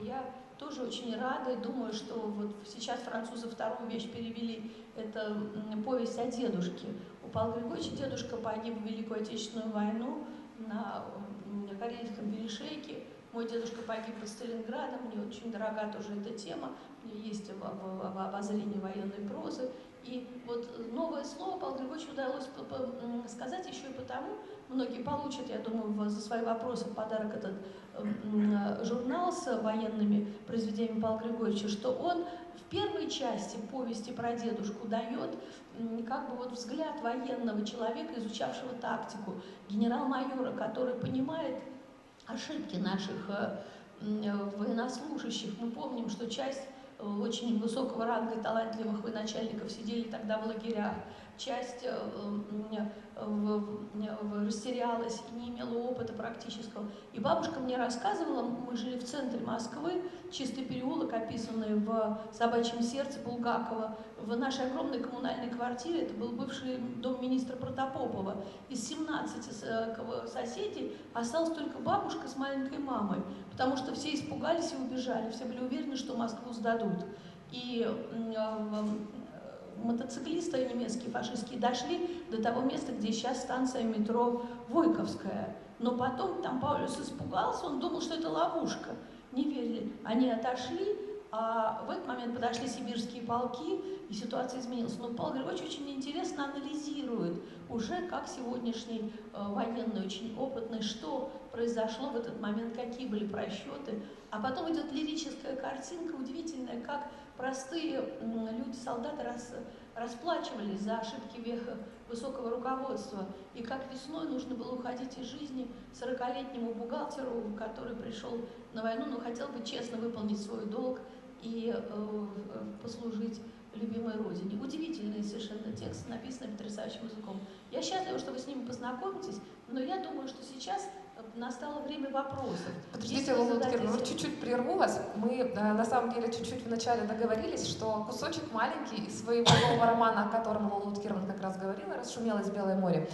я тоже очень рада и думаю, что вот сейчас французы вторую вещь перевели, это повесть о дедушке. У Павла Григорьевича дедушка погиб в Великую Отечественную войну на Карельском перешейке. Мой дедушка погиб под Сталинградом, мне очень дорога тоже эта тема, мне есть в обозрении военной прозы. И вот новое слово Павлу Григорьевичу удалось сказать еще и потому, многие получат, я думаю, за свои вопросы в подарок этот журнал с военными произведениями Павла Григорьевича, что он в первой части повести про дедушку дает как бы вот взгляд военного человека, изучавшего тактику, генерал-майора, который понимает ошибки наших военнослужащих. Мы помним, что часть очень высокого ранга и талантливых военачальников сидели тогда в лагерях, часть растерялась и не имела опыта практического. И бабушка мне рассказывала, мы жили в центре Москвы, Чистый переулок, описанный в «Собачьем сердце» Булгакова, в нашей огромной коммунальной квартире, это был бывший дом министра Протопопова, из 17 соседей осталась только бабушка с маленькой мамой, потому что все испугались и убежали, все были уверены, что Москву сдадут. И мотоциклисты немецкие, фашистские, дошли до того места, где сейчас станция метро Войковская. Но потом там Паулюс испугался, он думал, что это ловушка. Не верили. Они отошли, а в этот момент подошли сибирские полки, и ситуация изменилась. Но Павел Григорьевич очень интересно анализирует уже как сегодняшний военный, очень опытный, что произошло в этот момент, какие были просчеты. А потом идет лирическая картинка, удивительная, как простые люди, солдаты расплачивались за ошибки высокого руководства. И как весной нужно было уходить из жизни 40-летнему бухгалтеру, который пришел на войну, но хотел бы честно выполнить свой долг и послужить любимой родине. Удивительный совершенно текст, написанный потрясающим языком. Я счастлива, что вы с ними познакомитесь, но я думаю, что сейчас настало время вопросов. Подождите, Лула Луткировна, чуть-чуть прерву вас. Мы на самом деле чуть-чуть вначале договорились, что кусочек маленький из своего нового романа, о котором Лула Луткировна как раз говорила, «Расшумелось Белое море»,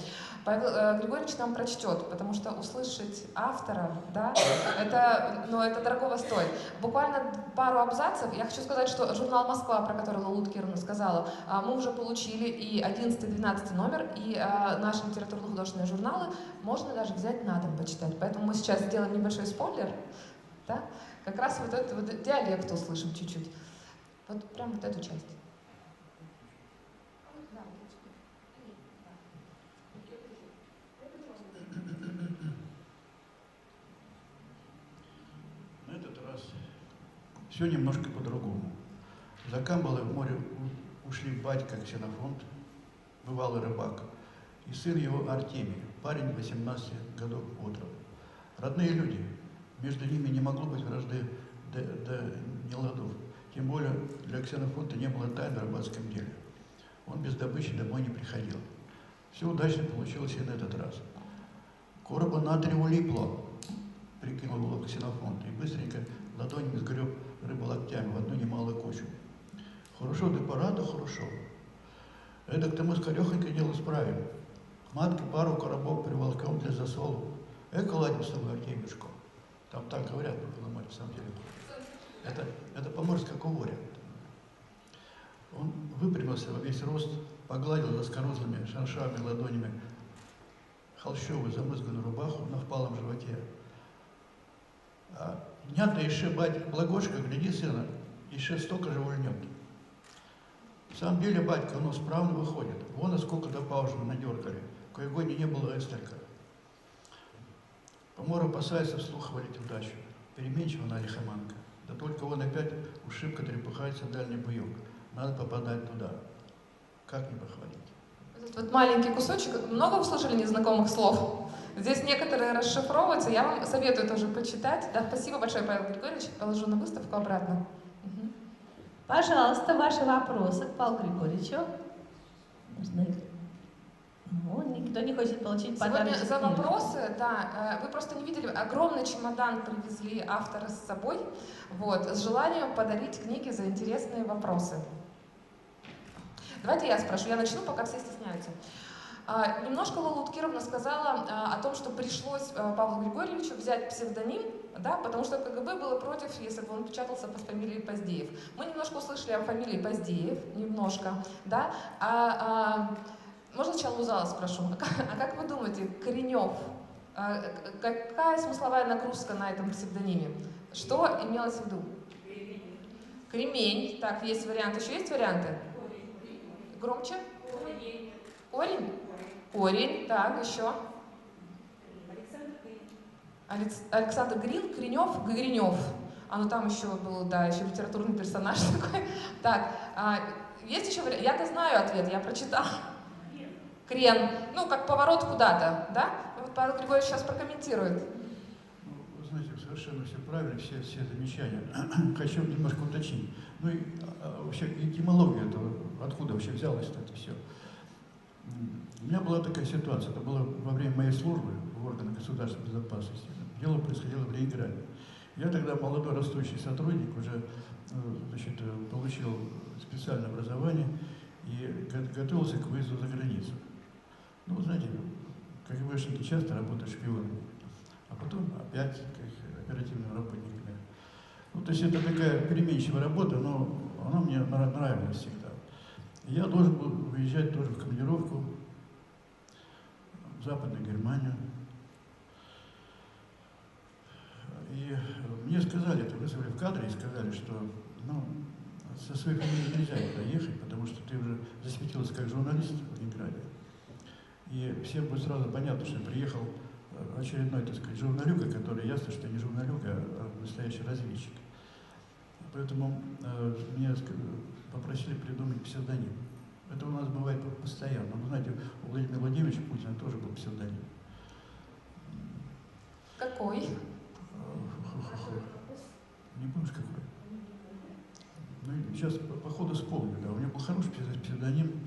Павел Григорьевич нам прочтет, потому что услышать автора, да, это дорогого стоит. Буквально пару абзацев. Я хочу сказать, что журнал «Москва», про который Лула Луткировна сказала, мы уже получили и 11-12 номер, и наши литературно-художественные журналы можно даже взять на дом почитать. Поэтому мы сейчас сделаем небольшой спойлер, да? Как раз вот этот вот диалект услышим чуть-чуть. Вот прям вот эту часть. На этот раз все немножко по-другому. За Камбалы в море ушли батька Ксенофонт, бывалый рыбак, и сын его Артемий, парень 18 годов от роду. Родные люди, Между ними не могло быть вражды до неладов. Тем более для Ксенофонта не было тайн в рыбацком деле. Он без добычи домой не приходил. Все удачно получилось и на этот раз. Короба натриеву липло, прикинул было Ксенофонт, и быстренько ладонями сгреб рыбу локтями в одну немалую кучу. Хорошо, да пора, да хорошо. Эдак-то мы скорехонько дело справим. Матки пару коробов приволкем для засолу. Эко ладим с тобой, Артемюшко. Там так говорят про Беломорье, на самом деле. Это поморская коворя. Он выпрямился во весь рост, погладил заскорузлыми шершавыми ладонями холщовую замызганную рубаху на впалом животе. Нята еще, бать, благошка, гляди, сына, еще столько же ульнет. В самом деле, батька, оно справно выходит. Вон и сколько до паужина надергали. Кое-гони не было эстолько. Помор опасается вслух хвалить удачу. Переменчива она лихоманка. Да только он опять уж шибко трепыхается в дальний буёк. Надо попадать туда. Как не похвалить? Этот вот маленький кусочек. Много услышали незнакомых слов? Здесь некоторые расшифровываются. Я вам советую тоже почитать. Да, спасибо большое, Павел Григорьевич. Положу на выставку обратно. Угу. Пожалуйста, ваши вопросы к Павлу Григорьевичу. Ну, никто не хочет получить подарок. Сегодня за вопросы, да, вы просто не видели, огромный чемодан привезли авторы с собой, вот, с желанием подарить книги за интересные вопросы. Давайте я спрошу, я начну, пока все стесняются. Немножко Лола Уткировна сказала о том, что пришлось Павлу Григорьевичу взять псевдоним, да, потому что КГБ было против, если бы он печатался под фамилией Поздеев. Мы немножко услышали о фамилии Поздеев, немножко, да. Можно сначала у зала спрошу, а как вы думаете, Коренев, какая смысловая нагрузка на этом псевдониме? Что имелось в виду? Кремень. Так, есть варианты. Еще есть варианты? Громче? Корень. Корень. Так, еще. Александр Грин, Коренев, Гринев. Ну там еще был, да, еще литературный персонаж такой. Так, есть еще варианты? Я-то знаю ответ, я прочитала. Крен. Ну, как поворот куда-то, да? Вот Павел Григорьевич сейчас прокомментирует. Ну, вы знаете, совершенно все правильно, все замечания. Хочу немножко уточнить. Ну и вообще этимология этого, откуда вообще взялось это все. У меня была такая ситуация, это было во время моей службы в органах государственной безопасности. Дело происходило в Ленинграде. Я тогда молодой растущий сотрудник, уже значит, получил специальное образование и готовился к выезду за границу. Ну, знаете, КГБшники часто работают шпионами, а потом опять как оперативными работниками. Ну, то есть это такая переменчивая работа, но она мне нравилась всегда. И я должен был выезжать тоже в командировку в Западную Германию. И мне сказали, это вызвали в кадре и сказали, что ну, со своей фамилией нельзя туда ехать, потому что ты уже засветился как журналист в Ленинграде. И всем будет сразу понятно, что приехал очередной, так сказать, журналюга, который ясно, что не журналюга, а настоящий разведчик. Поэтому меня попросили придумать псевдоним. Это у нас бывает постоянно. Вы знаете, у Владимира Владимировича Путина тоже был псевдоним. Какой? Не помнишь какой? Ну, сейчас по ходу вспомню, да. У него был хороший псевдоним.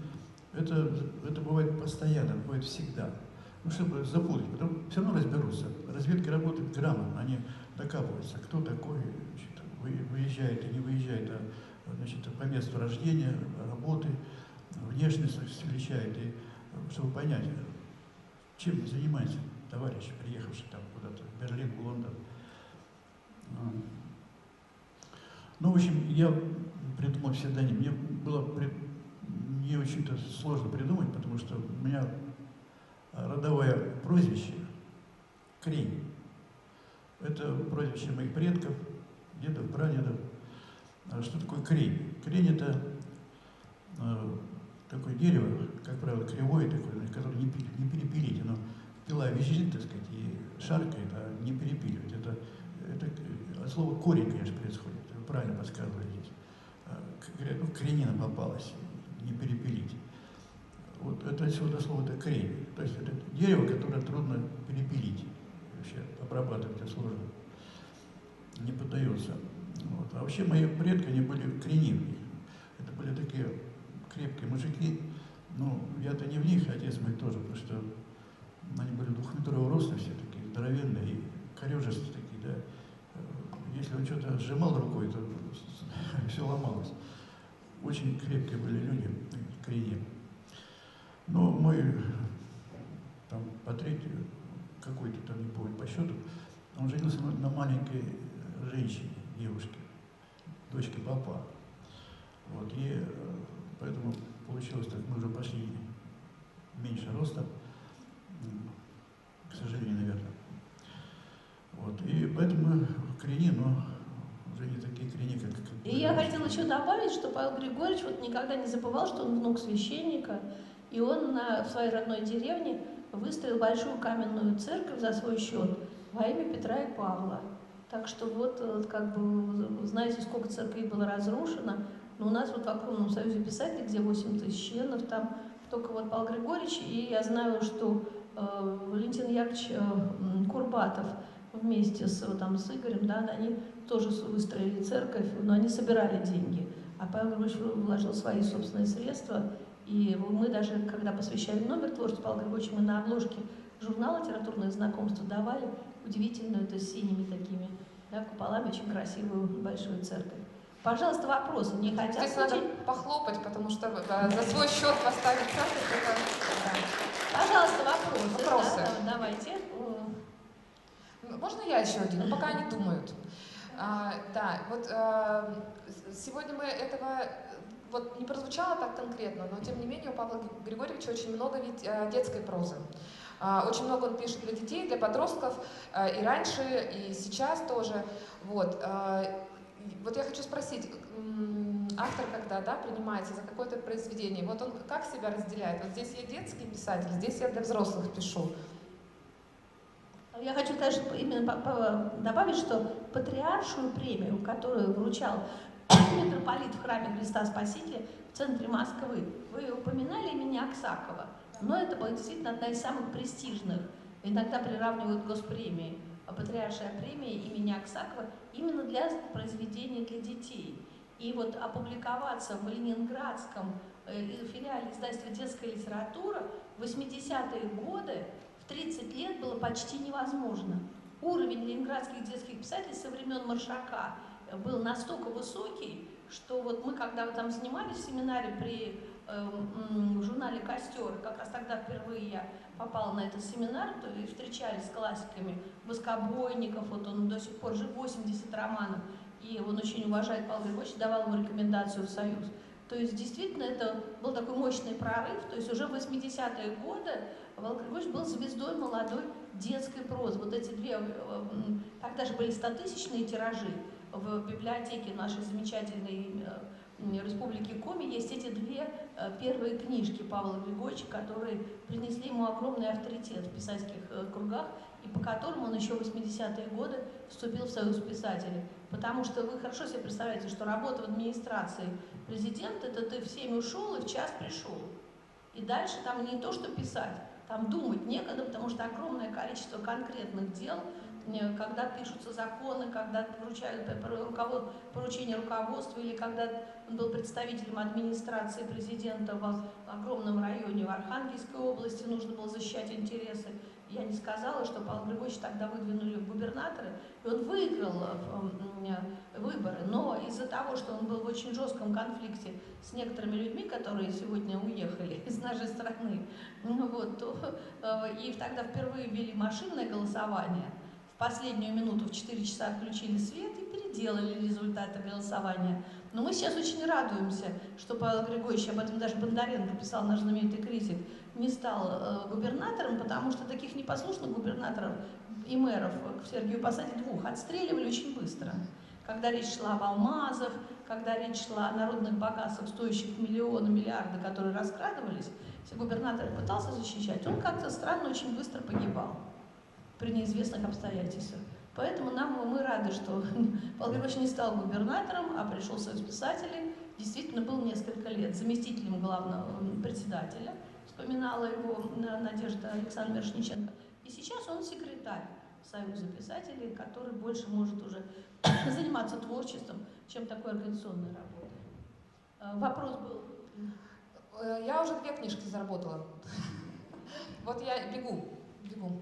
Это бывает постоянно, бывает всегда. Ну, чтобы запутать, потом все равно разберутся. Разведка работает грамотно, они докапываются, кто такой, значит, выезжает и не выезжает, значит, по месту рождения, работы, внешность встречает, и чтобы понять, чем занимается товарищ, приехавший там куда-то, в Берлин, в Лондон. Ну, в общем, я придумал псевдоним. Мне было не очень-то сложно придумать, потому что у меня родовое прозвище Крень. Это прозвище моих предков, дедов, прадедов. Что такое крень? Крень — это такое дерево, как правило, кривое такое, которое не перепилить. Оно пила визжит, так сказать, и шаркает, а не перепиливать. Это от слова корень, конечно, происходит. Вы правильно подсказывали здесь. Ну, кренина попалась, не перепилить. Вот это отсюда слово это крень. То есть это дерево, которое трудно перепилить. Вообще обрабатывать это сложно. не поддается. Вот. А вообще мои предки, они были кренивые. Это были такие крепкие мужики. Ну, я-то не в них, отец мой тоже, потому что они были 2-метрового роста все такие, здоровенные и корежистые такие, да. Если он что-то сжимал рукой, то все ломалось. Очень крепкие были люди, кренивые. Но мой там по третью, какой-то там, не помню по счету, он женился на маленькой женщине, девушке, дочке папа. Вот, и поэтому получилось так, мы уже пошли меньше роста, к сожалению, наверное. Вот, и поэтому крени, но уже не такие крени, как... И я хотела еще добавить, что Павел Григорьевич вот никогда не забывал, что он внук священника, и он в своей родной деревне выстроил большую каменную церковь за свой счет во имя Петра и Павла. Так что вот как бы, знаете, сколько церквей было разрушено, но у нас вот в Огромном Союзе писателей, где 8000 членов, там только вот Павел Григорьевич, и я знаю, что Валентин Яковлевич Курбатов вместе с Игорем, да, они тоже выстроили церковь, но они собирали деньги, а Павел Григорьевич вложил свои собственные средства, и мы даже, когда посвящали номер творчества Павла Григорьевича, мы на обложке журнала «Литературное знакомство» давали удивительную, это с синими такими, да, куполами, очень красивую большую церковь. Пожалуйста, вопросы. Не хотят? Здесь надо похлопать, потому что за свой счет поставить церковь, это... Да. Пожалуйста, вопросы. Да, давайте. Можно я еще один? Ну, пока они думают. Да, вот сегодня мы этого... Вот не прозвучало так конкретно, но тем не менее у Павла Григорьевича очень много ведь детской прозы. Очень много он пишет для детей, для подростков, и раньше, и сейчас тоже. Вот я хочу спросить, автор, когда принимается за какое-то произведение, вот он как себя разделяет? Вот здесь я детский писатель, здесь я для взрослых пишу. Я хочу даже именно добавить, что патриаршую премию, которую вручал митрополит в храме Христа Спасителя в центре Москвы, вы упоминали имени Аксакова, но это была действительно одна из самых престижных, иногда приравнивают к госпремии, патриаршая премия имени Аксакова именно для произведений для детей. И вот опубликоваться в Ленинградском филиале издательства «Детская литература» в 80-е годы в 30 лет было почти невозможно. Уровень ленинградских детских писателей со времен Маршака был настолько высокий, что вот мы, когда там снимались в семинаре при журнале «Костер», как раз тогда впервые я попала на этот семинар, то и встречались с классиками Воскобойников, вот он до сих пор жив, 80 романов, и он очень уважает Павла Григорьевича, давал ему рекомендацию в Союз. То есть действительно это был такой мощный прорыв, то есть уже в 80-е годы Павел Григорьевич был звездой молодой детской прозы. Вот эти две, тогда же были 100-тысячные тиражи, в библиотеке нашей замечательной Республики Коми есть эти две первые книжки Павла Григорьевича, которые принесли ему огромный авторитет в писательских кругах, и по которым он еще в 80-е годы вступил в Союз писателей. Потому что вы хорошо себе представляете, что работа в администрации президента — это ты в 7 ушел и в час пришел. И дальше там не то, что писать, там думать некогда, потому что огромное количество конкретных дел, когда пишутся законы, когда вручают поручения руководству, или когда он был представителем администрации президента в огромном районе в Архангельской области, нужно было защищать интересы. Я не сказала, что Павла Григорьевича тогда выдвинули в губернаторы, и он выиграл выборы, но из-за того, что он был в очень жестком конфликте с некоторыми людьми, которые сегодня уехали из нашей страны, и тогда впервые ввели машинное голосование, в последнюю минуту в 4 часа отключили свет и переделали результаты голосования. Но мы сейчас очень радуемся, что Павел Григорьевич, об этом даже Бондаренко писал, наш знаменитый критик, не стал губернатором, потому что таких непослушных губернаторов и мэров к Сергею Посаде 2 отстреливали очень быстро. Когда речь шла об алмазах, когда речь шла о народных богатствах, стоящих миллионы, миллиарды, которые раскрадывались, если губернатор пытался защищать, он как-то странно очень быстро погибал при неизвестных обстоятельствах. Поэтому мы рады, что Павел Григорьевич не стал губернатором, а пришел в Союз писателей. Действительно, был несколько лет заместителем главного председателя, вспоминала его Надежда Александровна Мирошниченко. И сейчас он секретарь Союза писателей, который больше может уже заниматься творчеством, чем такой организационной работой. Вопрос был. Я уже 2 книжки заработала. Вот я бегу. Спасибо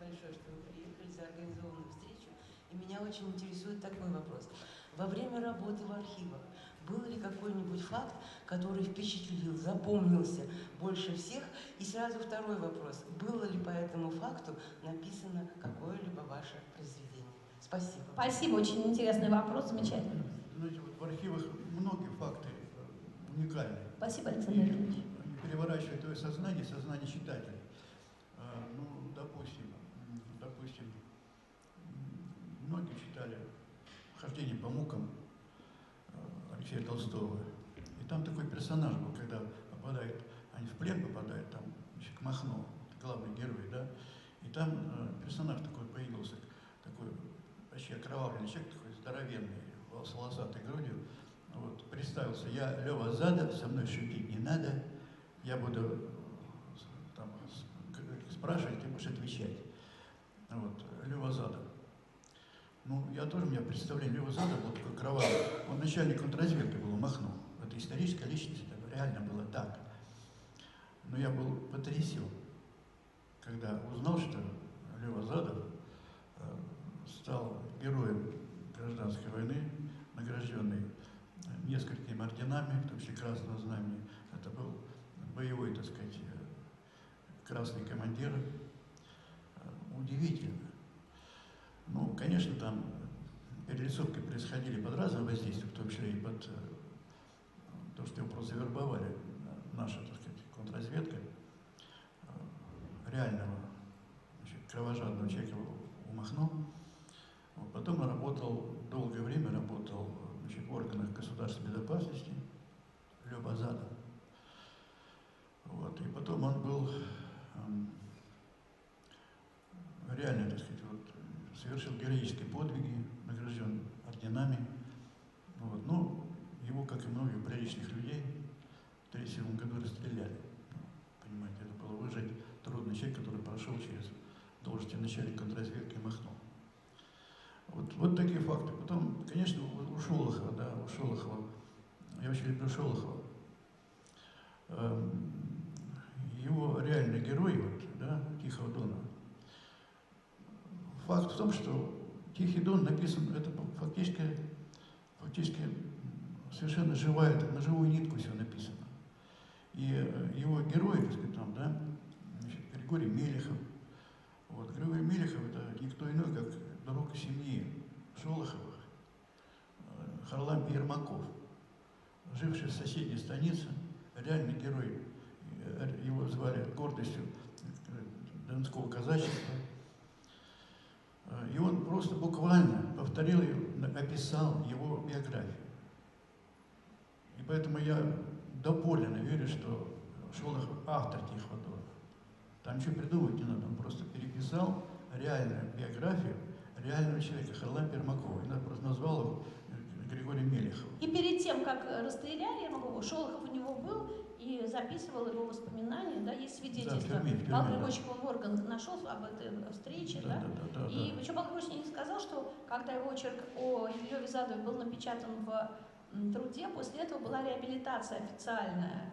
большое, что вы приехали за организованную встречу. И меня очень интересует такой вопрос. Во время работы в архивах был ли какой-нибудь факт, который впечатлил, запомнился больше всех? И сразу второй вопрос. Было ли по этому факту написано какое-либо ваше произведение? Спасибо. Спасибо, очень интересный вопрос, замечательно. Знаете, вот в архивах многие факты уникальные. Спасибо, Александр Ильич. Они переворачивают твое сознание, сознание читателя. Ну, допустим, многие читали «Хождение по мукам» Алексея Толстого. И там такой персонаж был, когда они в плен попадают, там, значит, к Махно, главный герой, да, и там персонаж такой появился, такой почти окровавленный человек, такой здоровенный, с волосатой грудью. Вот, представился: я Лёва Задов, со мной шутить не надо, я буду там спрашивать, ты будешь отвечать. Вот, Лёва Задов. Ну, у меня представление, Лёва Задов был такой кровавый, он начальник контрразведки был в Махно. Это историческая личность, это реально было так. Но я был потрясен, когда узнал, что Лёва Задов стал героем гражданской войны, награжденный несколькими орденами, в том числе Красного Знамени. Это был боевой, так сказать, красный командир. Удивительно. Ну, конечно, там перелицовки происходили под разным воздействием, в том числе и под то, что его просто вербовали наша, так сказать, контрразведка реального, значит, кровожадного человека у Махно. Вот, потом он работал, долгое время работал, значит, в органах государственной безопасности, Лёва Задов. Вот, и потом он был реально, так сказать, вот, совершил героические подвиги, награжден орденами. Вот, но его, как и многих приличных людей, в 1937 году расстреляли. Понимаете, это было выжить трудный человек, который прошел через должности начальника контрразведки Махно. Вот такие факты. Потом, конечно, у Шолохова, я очень люблю Шолохова. Его реальный герой, вот, да, Тихого Дона. Факт в том, что Тихий Дон написан, это фактически совершенно живая, на живую нитку все написано. И его герой, так сказать, там, да, значит, Григорий Мелехов. Вот, Григорий Мелехов — это никто иной, как друг семьи Шолоховых, Харлампий Ермаков, живший в соседней станице, реальный герой. Его звали гордостью донского казачества. И он просто буквально повторил, описал его биографию. И поэтому я доподлинно верю, что Шолохов автор Тихого Дона. Там ничего придумывать не надо, он просто переписал реальную биографию реального человека, Харлампия Ермакова. И просто назвал его Григорием Мелеховым. И перед тем, как расстреляли Ермакова, Шолохов у него был и записывал его воспоминания, да, есть свидетельство. Да, в тюрьме, Павел Григорьевич Морган нашел об этой встрече, да? И еще Павел Григорьевич не сказал, что когда его очерк о Лёве Задове был напечатан в труде, после этого была реабилитация официальная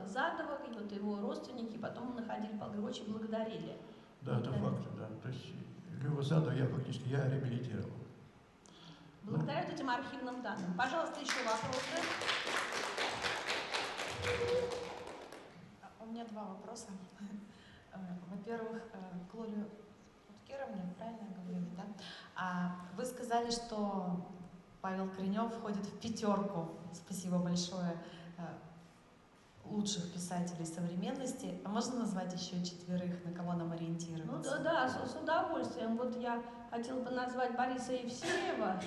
Задова, и вот его родственники потом находили, Павел Григорьевич, благодарили. Да, это факт, да. То есть Лёву Задова я реабилитировал. Благодаря вот этим архивным данным. Пожалуйста, еще вопросы. У меня 2 вопроса. Во-первых, к Лоле Уткеровне, правильно я говорю, да? Вы сказали, что Павел Коренев входит в 5. Спасибо большое. Лучших писателей современности. А можно назвать еще 4, на кого нам ориентироваться? Ну да, с удовольствием. Вот я хотела бы назвать Бориса Евсеева.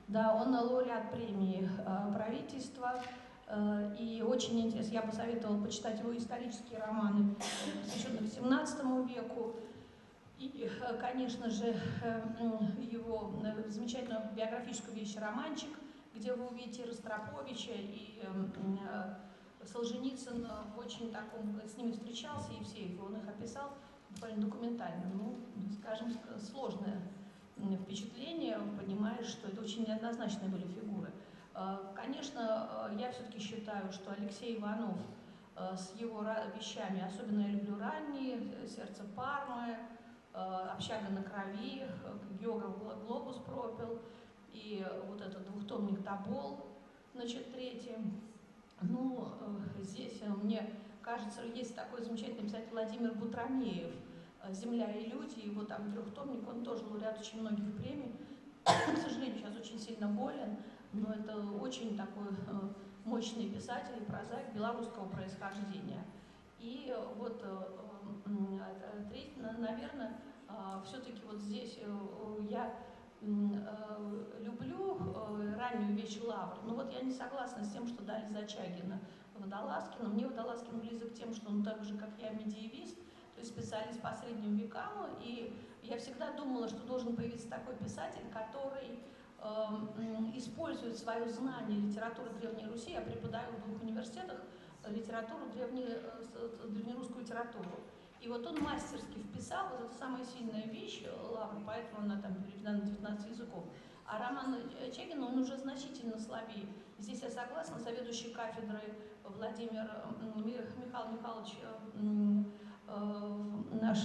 Да, он лауреат премии правительства. И очень интересно, я посоветовала почитать его исторические романы, посвященные XVII веку. И, конечно же, его замечательную биографическую вещь «Романчик», где вы увидите Ростроповича и Солженицын в очень таком, с ними встречался, Евсеев, он их описал буквально документально. Ну, скажем, сложное впечатление, понимаешь, что это очень неоднозначные были фигуры. Конечно, я все-таки считаю, что Алексей Иванов с его вещами, особенно я люблю ранние, «Сердце Пармы», «Общага на крови», «Географ глобус пропил», и вот этот двухтомник «Тобол», значит, третий. Ну, здесь мне кажется, есть такой замечательный писатель Владимир Бутромеев «Земля и люди», его там трехтомник, он тоже лауреат очень многих премий. К сожалению, сейчас очень сильно болен, но это очень такой мощный писатель и прозаик белорусского происхождения. И вот, наверное, все-таки вот здесь я люблю раннюю вещь Лавр, но вот я не согласна с тем, что дали Зачагина Водолазкину. Мне Водолазкин близок тем, что он так же, как я, медиевист, то есть специалист по средним векам, и я всегда думала, что должен появиться такой писатель, который использует свое знание литературы Древней Руси. Я преподаю в 2 университетах литературу, древнерусскую литературу. И вот он мастерски вписал, вот это самая сильная вещь Лавры, поэтому она там переведена на 19 языков. А роман Чагина, он уже значительно слабее. Здесь я согласна, заведующий кафедрой Владимир Михайлович наш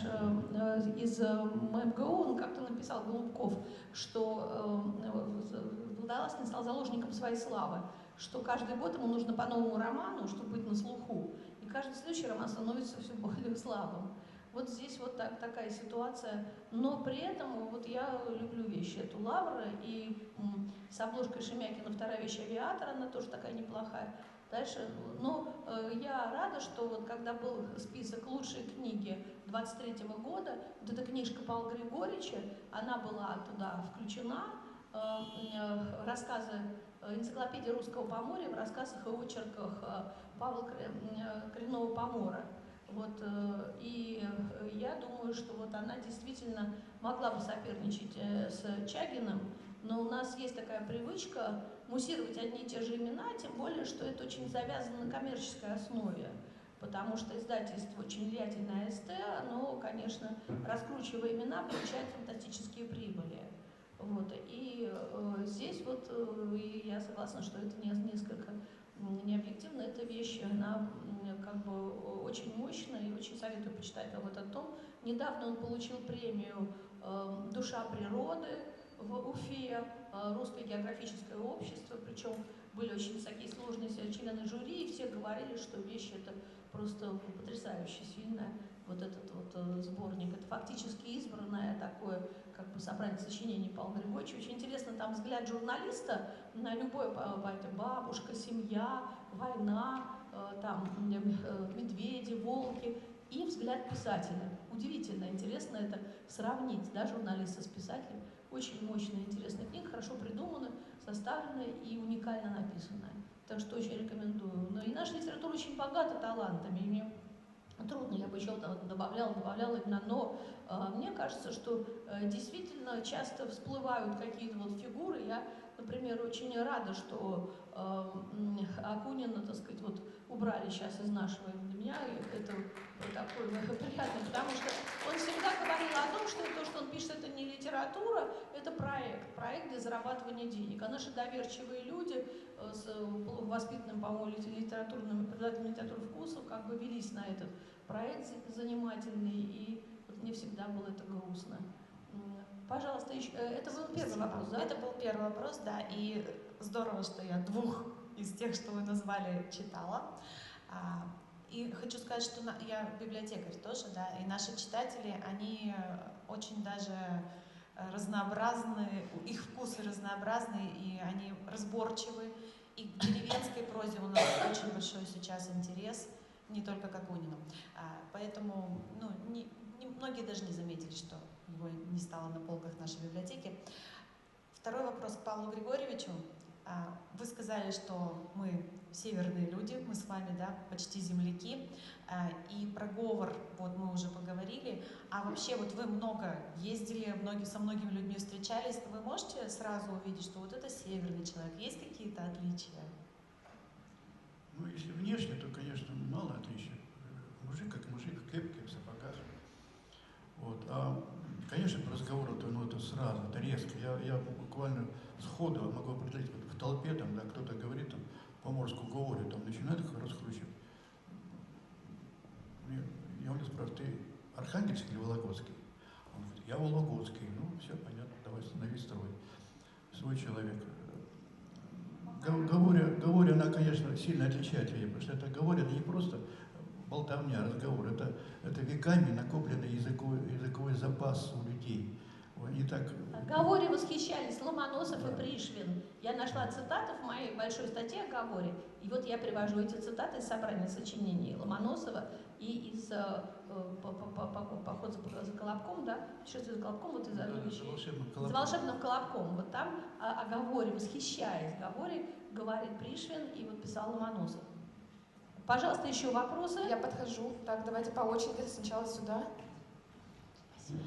из МГУ, он как-то написал, Голубков, что Водолазкин стал заложником своей славы, что каждый год ему нужно по новому роману, чтобы быть на слуху, и каждый следующий роман становится все более слабым. Вот здесь вот такая ситуация, но при этом вот я люблю вещи эту Лавры, и с обложкой Шемякина «Вторая вещь авиатора», она тоже такая неплохая. Дальше, но я рада, что вот когда был список «Лучшие книги» 23-го года, вот эта книжка Павла Григорьевича, она была туда включена, рассказы, энциклопедия русского поморья в рассказах и очерках Павла Коренного Помора. Вот, и я думаю, что вот она действительно могла бы соперничать с Чагиным, но у нас есть такая привычка муссировать одни и те же имена, тем более, что это очень завязано на коммерческой основе, потому что издательство очень влиятельное АСТ, оно, конечно, раскручивая имена, получает фантастические прибыли. Вот, и здесь вот я согласна, что это несколько необъективно, эта вещь, она как бы очень мощная, и очень советую почитать вам этот том. Недавно он получил премию «Душа природы» в Уфе, Русское географическое общество, причем были очень такие сложные члены жюри, и все говорили, что вещь это просто потрясающе сильная. Вот этот вот сборник, это фактически избранное такое как бы собрание сочинений Павла Григорьевича. Очень интересно, там взгляд журналиста на любое, бабушка, семья, война, там медведи, волки, и взгляд писателя. Удивительно интересно это сравнить, да, журналиста с писателем. Очень мощная, интересная книга, хорошо придумана, составленная и уникально написанная. Так что очень рекомендую. Но и наша литература очень богата талантами. И мне трудно, я бы еще добавляла именно, но мне кажется, что действительно часто всплывают какие-то вот фигуры. Я, например, очень рада, что Акунина, так сказать, вот убрали сейчас из нашего. Для меня это такое приятно, потому что он всегда говорил о том, что то, что он пишет, это не литература, это проект для зарабатывания денег. А наши доверчивые люди с плохо воспитанным, по-моему, преподавателем литературы вкусов как бы велись на этот проект занимательный, и вот мне всегда было это грустно. Пожалуйста, еще, это был первый вопрос, да? Это был первый вопрос, да, и здорово, что я 2 из тех, что вы назвали, читала. И хочу сказать, что я библиотекарь тоже, да, и наши читатели, они очень даже разнообразны, их вкусы разнообразны, и они разборчивы. И к деревенской прозе у нас очень большой сейчас интерес, не только к Акунину. Поэтому многие даже не заметили, что его не стало на полках нашей библиотеки. Второй вопрос к Павлу Григорьевичу. Вы сказали, что мы северные люди, мы с вами, да, почти земляки, и про говор вот мы уже поговорили, а вообще вот вы много ездили, со многими людьми встречались, вы можете сразу увидеть, что вот это северный человек, есть какие-то отличия? Ну, если внешне, то, отличие. Мужик как мужик, в кепке, в сапогах. Вот. А, конечно, по разговору это сразу, это резко. Я буквально сходу могу определить, вот в толпе там, да, кто-то говорит там по-морскому говорю, там начинает их раскручивать. Я у него спрашиваю, ты Архангельский или Вологодский? Он говорит, я Вологодский. Ну, все понятно, давай становись строй. Свой человек. Говоря, она, конечно, сильно отличает ее, потому что это говоря, это не просто болтовня, разговор, это веками накопленный языковой запас у людей. Они так... Гаворе восхищались Ломоносов и Пришвин. Я нашла цитату в моей большой статье о Гаворе, и вот я привожу эти цитаты из собрания сочинений Ломоносова и из похода за Колобком, да, путешествие за Колобком, вот из за волшебным Колобком. Вот там о Гаворе, восхищаясь Гаворе, говорит Пришвин и вот писал Ломоносов. Пожалуйста, еще вопросы? Я подхожу. Так, давайте по очереди сначала сюда. Спасибо.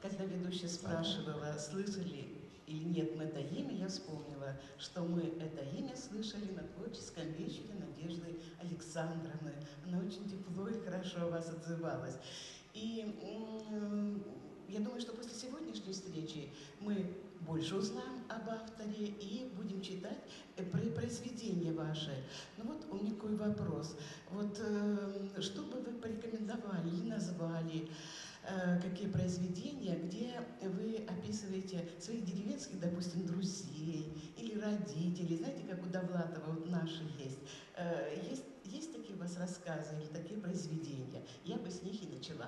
Когда ведущая спрашивала, слышали или нет мы это имя, я вспомнила, что мы это имя слышали на творческом вечере Надежды Александровны. Она очень тепло и хорошо о вас отзывалась. И я думаю, что после сегодняшней встречи мы больше узнаем об авторе и будем читать произведения ваши. Ну вот у меня такой вопрос. Вот что бы вы порекомендовали или назвали, какие произведения, где вы описываете своих деревенских, допустим, друзей или родителей, знаете, как у Довлатова вот наши есть. Есть такие у вас рассказы или такие произведения? Я бы с них и начала.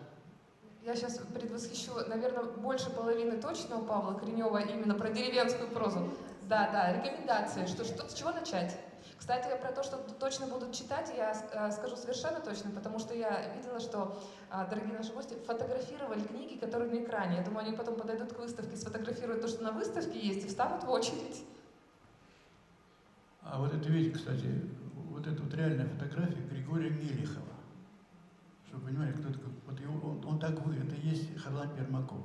Я сейчас предвосхищу, наверное, больше половины точно у Павла Коренева именно про деревенскую прозу. Да, рекомендации, с чего начать? Кстати, про то, что точно будут читать, я скажу совершенно точно, потому что я видела, что дорогие наши гости фотографировали книги, которые на экране. Я думаю, они потом подойдут к выставке, сфотографируют то, что на выставке есть, и встанут в очередь. А вот это, видите, кстати, вот эта вот реальная фотография Григория Мелехова. Чтобы вы понимали, кто такой. Вот он такой, это и есть Харлан Пермаков.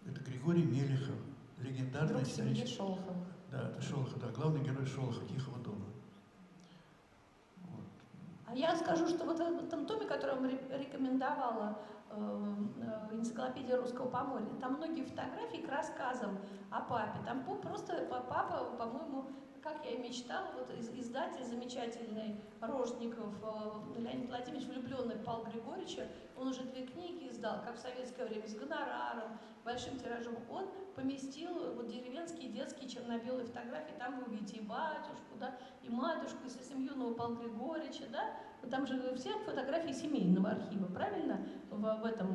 Это Григорий Мелехов, легендарный Друг семьи исторический. Шолохова. Да, это Шолохов, да, главный герой Шолохова, Тихого дома. Вот. А я скажу, что вот в этом томе, который я рекомендовала, энциклопедия русского Поморья, там многие фотографии к рассказам о папе. Там просто папа, по-моему, как я и мечтала, вот издатель замечательный Рожников Леонид Владимирович, влюбленный в Павла Григорьевича, он уже 2 книги издал, как в советское время, с гонораром, большим тиражом. Он поместил вот деревенские детские черно-белые фотографии, там вы увидите и батюшку, да, и матушку, и совсем юного Павла Григорьевича, да, там же все фотографии семейного архива, правильно? В этом,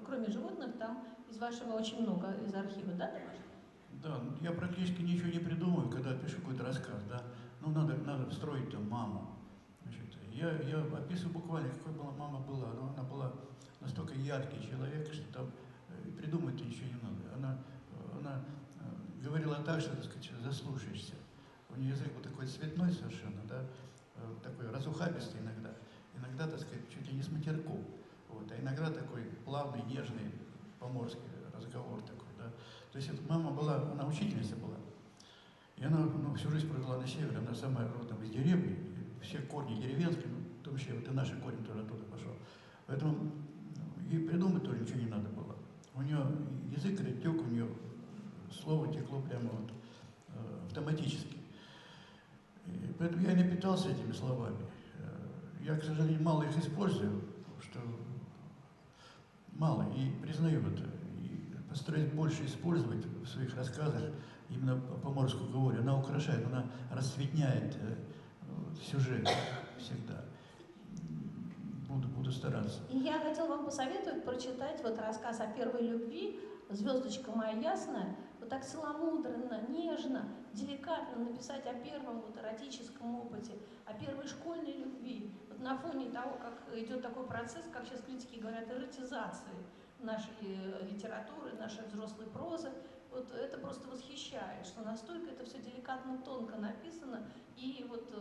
кроме животных, там из вашего очень много, из архива, да, домашнего? Да, я практически ничего не придумываю, когда пишу какой-то рассказ, да. Ну, надо встроить там маму. Значит, я описываю буквально, какой мама была. Она была настолько яркий человек, что там придумать ничего не надо. Она говорила так, что, так сказать, заслушаешься. У нее язык был такой цветной совершенно, да, такой разухабистый иногда. Иногда, так сказать, чуть ли не с матерком. Вот, а иногда такой плавный, нежный, поморский разговор такой, да. То есть эта мама была, она учительница была. И она всю жизнь прожила на севере, она сама родом из деревни, все корни деревенские, в том числе вот и наши корни тоже оттуда пошел. Поэтому ей придумать тоже ничего не надо было. У нее язык тек, у нее слово текло прямо вот, автоматически. И поэтому я не питался этими словами. Я, к сожалению, мало их использую, что мало, и признаю это. Постараюсь больше использовать в своих рассказах именно поморскую говорю. Она украшает, она расцветняет сюжет всегда. Буду стараться. И я хотела вам посоветовать прочитать вот рассказ о первой любви «Звездочка моя ясная». Вот так целомудренно, нежно, деликатно написать о первом вот эротическом опыте, о первой школьной любви. Вот на фоне того, как идет такой процесс, как сейчас критики говорят, эротизации нашей литературы, нашей взрослой прозы. Вот это просто восхищает, что настолько это все деликатно, тонко написано. И вот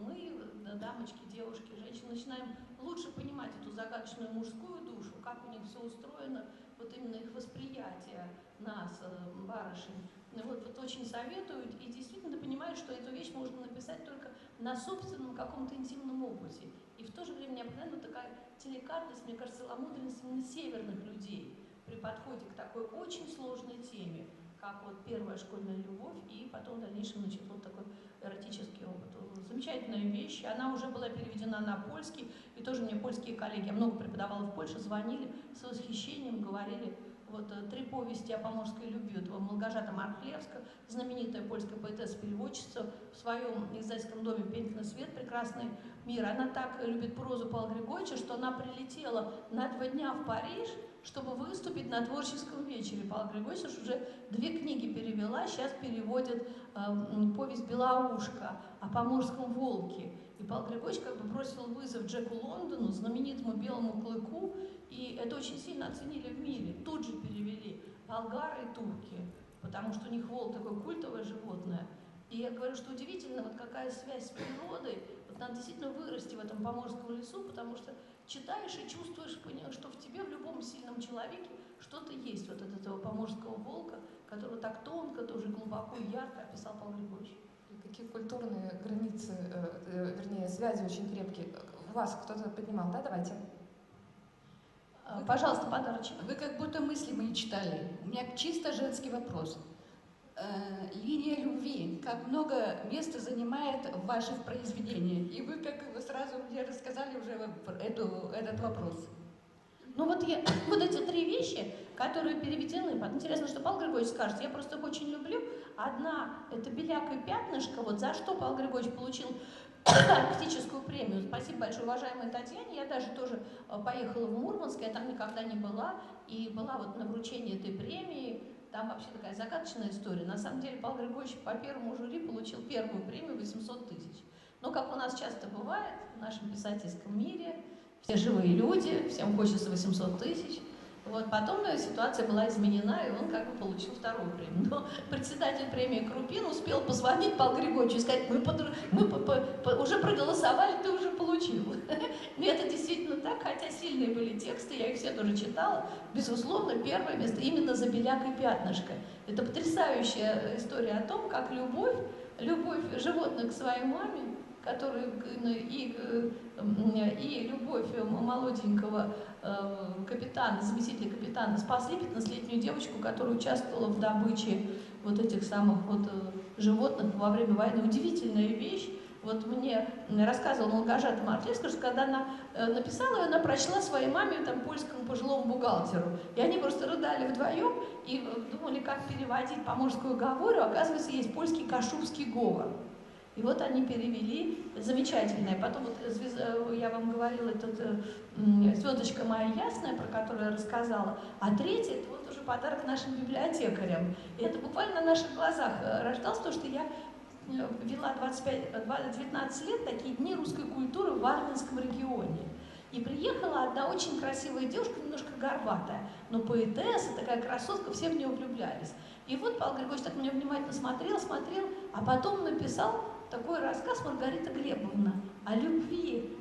мы, дамочки, девушки, женщины, начинаем лучше понимать эту загадочную мужскую душу, как у них все устроено, вот именно их восприятие нас, барышень. Вот очень советую, и действительно ты понимаешь, что эту вещь можно написать только на собственном каком-то интимном опыте. И в то же время необыкновенно такая деликатность, мне кажется, целомудренность именно северных людей при подходе к такой очень сложной теме, как вот первая школьная любовь и потом в дальнейшем, значит, вот такой эротический опыт. Замечательная вещь, она уже была переведена на польский, и тоже мне польские коллеги, я много преподавала в Польше, звонили с восхищением, говорили, вот 3 повести о поморской любви. Вот Малгожата Мархлевска, знаменитая польская поэтесса-переводчица, в своем издательском доме «Пенькный свет», «Прекрасный мир». Она так любит прозу Павла Григорьевича, что она прилетела на 2 дня в Париж, чтобы выступить на творческом вечере. Павел Григорьевич уже 2 книги перевела, сейчас переводит повесть «Белоушка» о поморском волке. И Павел Григорьевич как бы бросил вызов Джеку Лондону, знаменитому белому клыку, и это очень сильно оценили в мире. Тут же перевели болгары и турки, потому что у них волк такое культовое животное. И я говорю, что удивительно, вот какая связь с природой, вот надо действительно вырасти в этом поморском лесу, потому что читаешь и чувствуешь, что в тебе, в любом сильном человеке, что-то есть вот от этого поморского волка, которого так тонко, тоже глубоко и ярко описал Павел Григорьевич. И какие культурные границы, вернее, связи очень крепкие. Вас кто-то поднимал, да? Давайте. Пожалуйста, подарочек. Вы как будто мысли мои читали. У меня чисто женский вопрос. Линия любви, как много места занимает в ваших произведениях. И вы как вы сразу мне рассказали уже этот вопрос. Ну вот эти 3 вещи, которые переведены, интересно, что Павел Григорьевич скажет, я просто их очень люблю. Одна – это «Беляк и пятнышко», вот за что Павел Григорьевич получил арктическую премию. Спасибо большое, уважаемой Татьяне. Я даже тоже поехала в Мурманск, я там никогда не была, и была вот на вручении этой премии. Там вообще такая загадочная история. На самом деле Павел Григорьевич по первому жюри получил первую премию 800 тысяч. Но, как у нас часто бывает в нашем писательском мире, все живые люди, всем хочется 800 тысяч. Вот, потом ситуация была изменена, и он как бы получил 2-ю премию. Но председатель премии Крупин успел позвонить Павлу Григорьевичу и сказать, мы уже проголосовали, ты уже получил. И это действительно так, хотя сильные были тексты, я их все тоже читала. Безусловно, 1-е место именно за «Беляк и пятнышко». Это потрясающая история о том, как любовь животных к своей маме, и любовь молоденького капитана, заместителя капитана, спасли 15-летнюю девочку, которая участвовала в добыче вот этих самых вот животных во время войны. Удивительная вещь. Вот мне рассказывала Малгожата Мархлевска, что когда она написала, она прочла своей маме, там, польскому пожилому бухгалтеру. И они просто рыдали вдвоем и думали, как переводить поморскую говорю. Оказывается, есть польский кашубский говор. И вот они перевели, замечательное. Потом вот я вам говорила, «Звездочка моя ясная», про которую я рассказала. А 3-й, это вот уже подарок нашим библиотекарям. И это буквально на наших глазах рождалось, потому что я вела 19 лет такие дни русской культуры в Варвинском регионе. И приехала одна очень красивая девушка, немножко горбатая, но поэтесса, такая красотка, все в нее влюблялись. И вот Павел Григорьевич так на меня внимательно смотрел, а потом написал такой рассказ Маргарита Глебовна о любви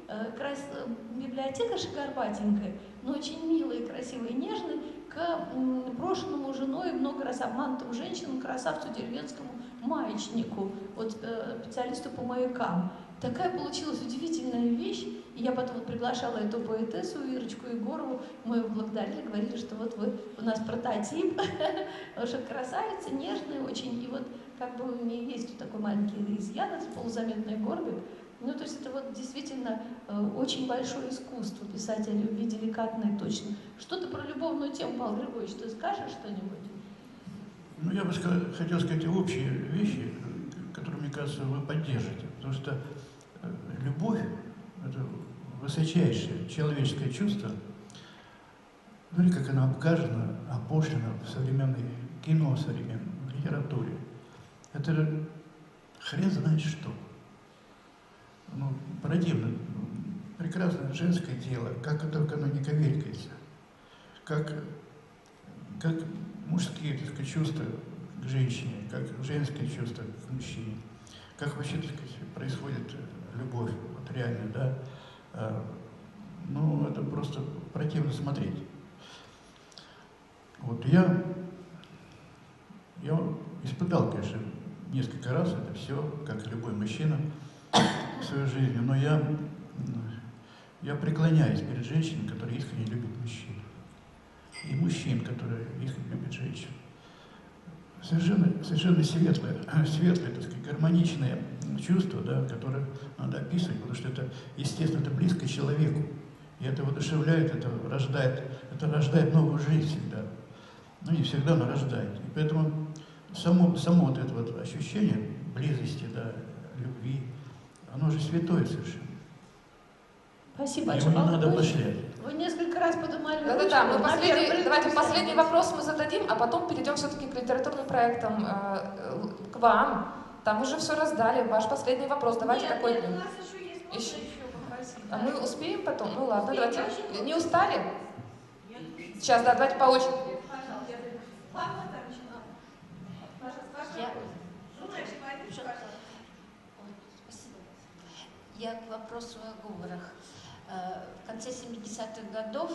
библиотекарши горбатенькой, но очень милой, красивой, нежной, к брошенному женой много раз обманутым женщинам, красавцу деревенскому маячнику, вот специалисту по маякам. Такая получилась удивительная вещь, и я потом вот приглашала эту поэтессу Ирочку Егорову, мы ее благодарили, говорили, что вот вы у нас прототип, потому что красавица, нежная очень, и вот как бы у нее есть вот такой маленький изъян, это полузаметный горбик. Ну, то есть это вот действительно очень большое искусство писать о любви деликатно и точно. Что-то про любовную тему, Павел Григорьевич, ты скажешь что-нибудь? Ну, я бы хотел сказать общие вещи, которые, мне кажется, вы поддержите. Потому что любовь – это высочайшее человеческое чувство. Ну, или как она обгажена, опошлена в современной кино, в современной литературе. Это хрен знает что. Ну, противно. Прекрасное женское тело, как только оно не коверкается. Как мужские, так сказать, чувства к женщине, как женские чувства к мужчине. Как вообще, так сказать, происходит любовь, вот реально, да. Ну, это просто противно смотреть. Вот я испытал, конечно, несколько раз это все, как любой мужчина. свою жизнь, но я преклоняюсь перед женщинами, которые искренне любят мужчин. И мужчин, которые искренне любят женщин. Совершенно светлое, так сказать, гармоничное чувство, да, которое надо описывать, потому что это, естественно, это близко человеку. И это воодушевляет, это рождает новую жизнь всегда. Ну, не всегда, но рождает. И поэтому само вот это вот ощущение близости, да, любви, оно же святое совершенно. Спасибо Его большое. не надо поощрять. Вы несколько раз поднимали руку. Да-да-да, давайте последний вопрос мы зададим, а потом перейдем все-таки к литературным проектам, к вам. Там уже все раздали. Ваш последний вопрос. Давайте Нет, какой? нет, у нас еще есть, можно еще попросить. А мы успеем потом? Ну ладно, Успеем, давайте. Не устали? Сейчас, да, давайте по очереди. Я к вопросу о говорах. В конце 70-х годов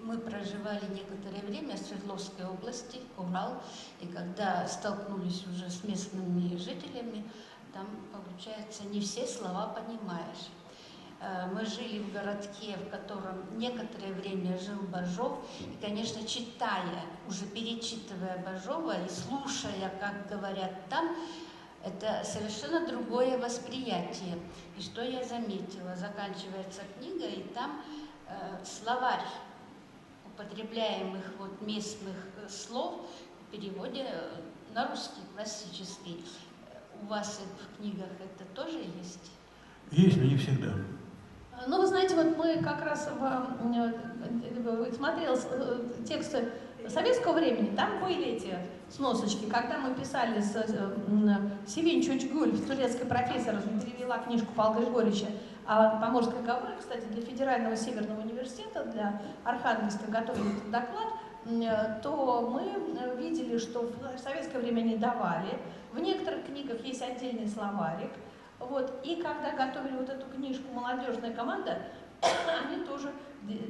мы проживали некоторое время в Свердловской области, Урал, и когда столкнулись уже с местными жителями, там, получается, не все слова понимаешь. Мы жили в городке, в котором некоторое время жил Бажов, и, конечно, читая, уже перечитывая Бажова и слушая, как говорят там, это совершенно другое восприятие. И что я заметила? Заканчивается книга, и там словарь употребляемых вот местных слов в переводе на русский классический. У вас в книгах это тоже есть? Есть, но не всегда. Ну, вы знаете, вот мы как раз смотрел тексты советского времени, там были эти сносочки. Когда мы писали с Севин Чучгуль, турецкий профессор, перевела книжку Павла Григорьевича о поморской говоре, кстати, для Федерального Северного университета, для Архангельска готовили этот доклад, то мы видели, что в советское время не давали. В некоторых книгах есть отдельный словарик. Вот. И когда готовили вот эту книжку «Молодежная команда», они тоже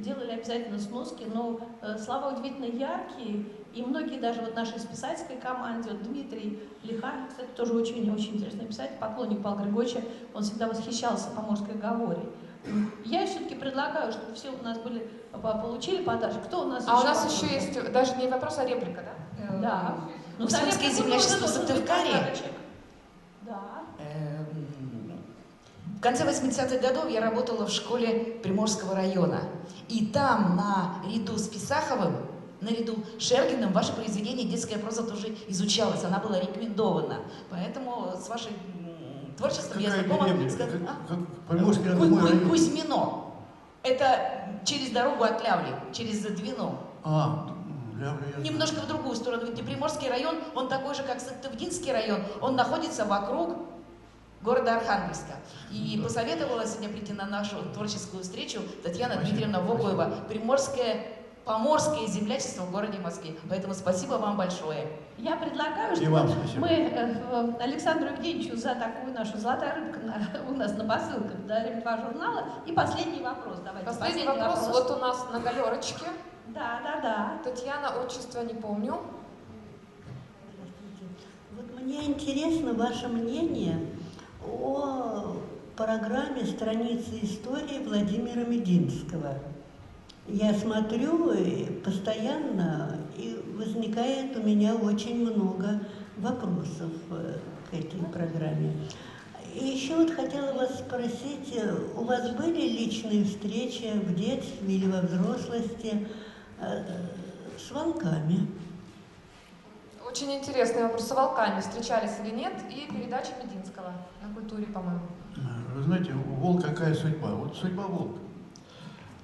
делали обязательно сноски, но слова удивительно яркие, и многие даже вот нашей списательской команде, вот Дмитрий Лихарь, кстати, тоже очень-очень интересный писатель, поклонник Павла Григорьевича, он всегда восхищался поморской говоре. Я все-таки предлагаю, чтобы все у нас получили подарок. Кто у нас еще? А у нас еще есть даже не вопрос, а реплика, да? Да. Ну, Мусульманское землячество в Сыктывкаре. Да. В конце 80-х годов я работала в школе Приморского района. И там, наряду с Писаховым, наряду с Шергиным, ваше произведение «Детская проза» тоже изучалась. Она была рекомендована. Поэтому с вашим творчеством я знакома. Кузьмино. Это через дорогу от Лявли, через Двину. Немножко в другую сторону. Ведь Приморский район, он такой же, как Сыктывдинский район. Он находится вокруг города Архангельска. И посоветовала сегодня прийти на нашу творческую встречу Татьяна Дмитриевна Вогоева. Поморское землячество в городе Москве. Поэтому спасибо вам большое. Я предлагаю, чтобы мы Александру Евгеньевичу за такую нашу «Золотая рыбка» у нас на посылках дарим 2 журнала. И последний вопрос. Давайте. Последний вопрос вот у нас на галерочке. Да. Татьяна, отчество не помню. Вот мне интересно ваше мнение о программе «Страницы истории» Владимира Мединского. Я смотрю постоянно, и возникает у меня очень много вопросов к этой программе. И еще вот хотела вас спросить, у вас были личные встречи в детстве или во взрослости с волками? Очень интересный вопрос. С волками встречались или нет? И передача Мединского на культуре, по-моему. Вы знаете, у волка какая судьба? Вот судьба волка.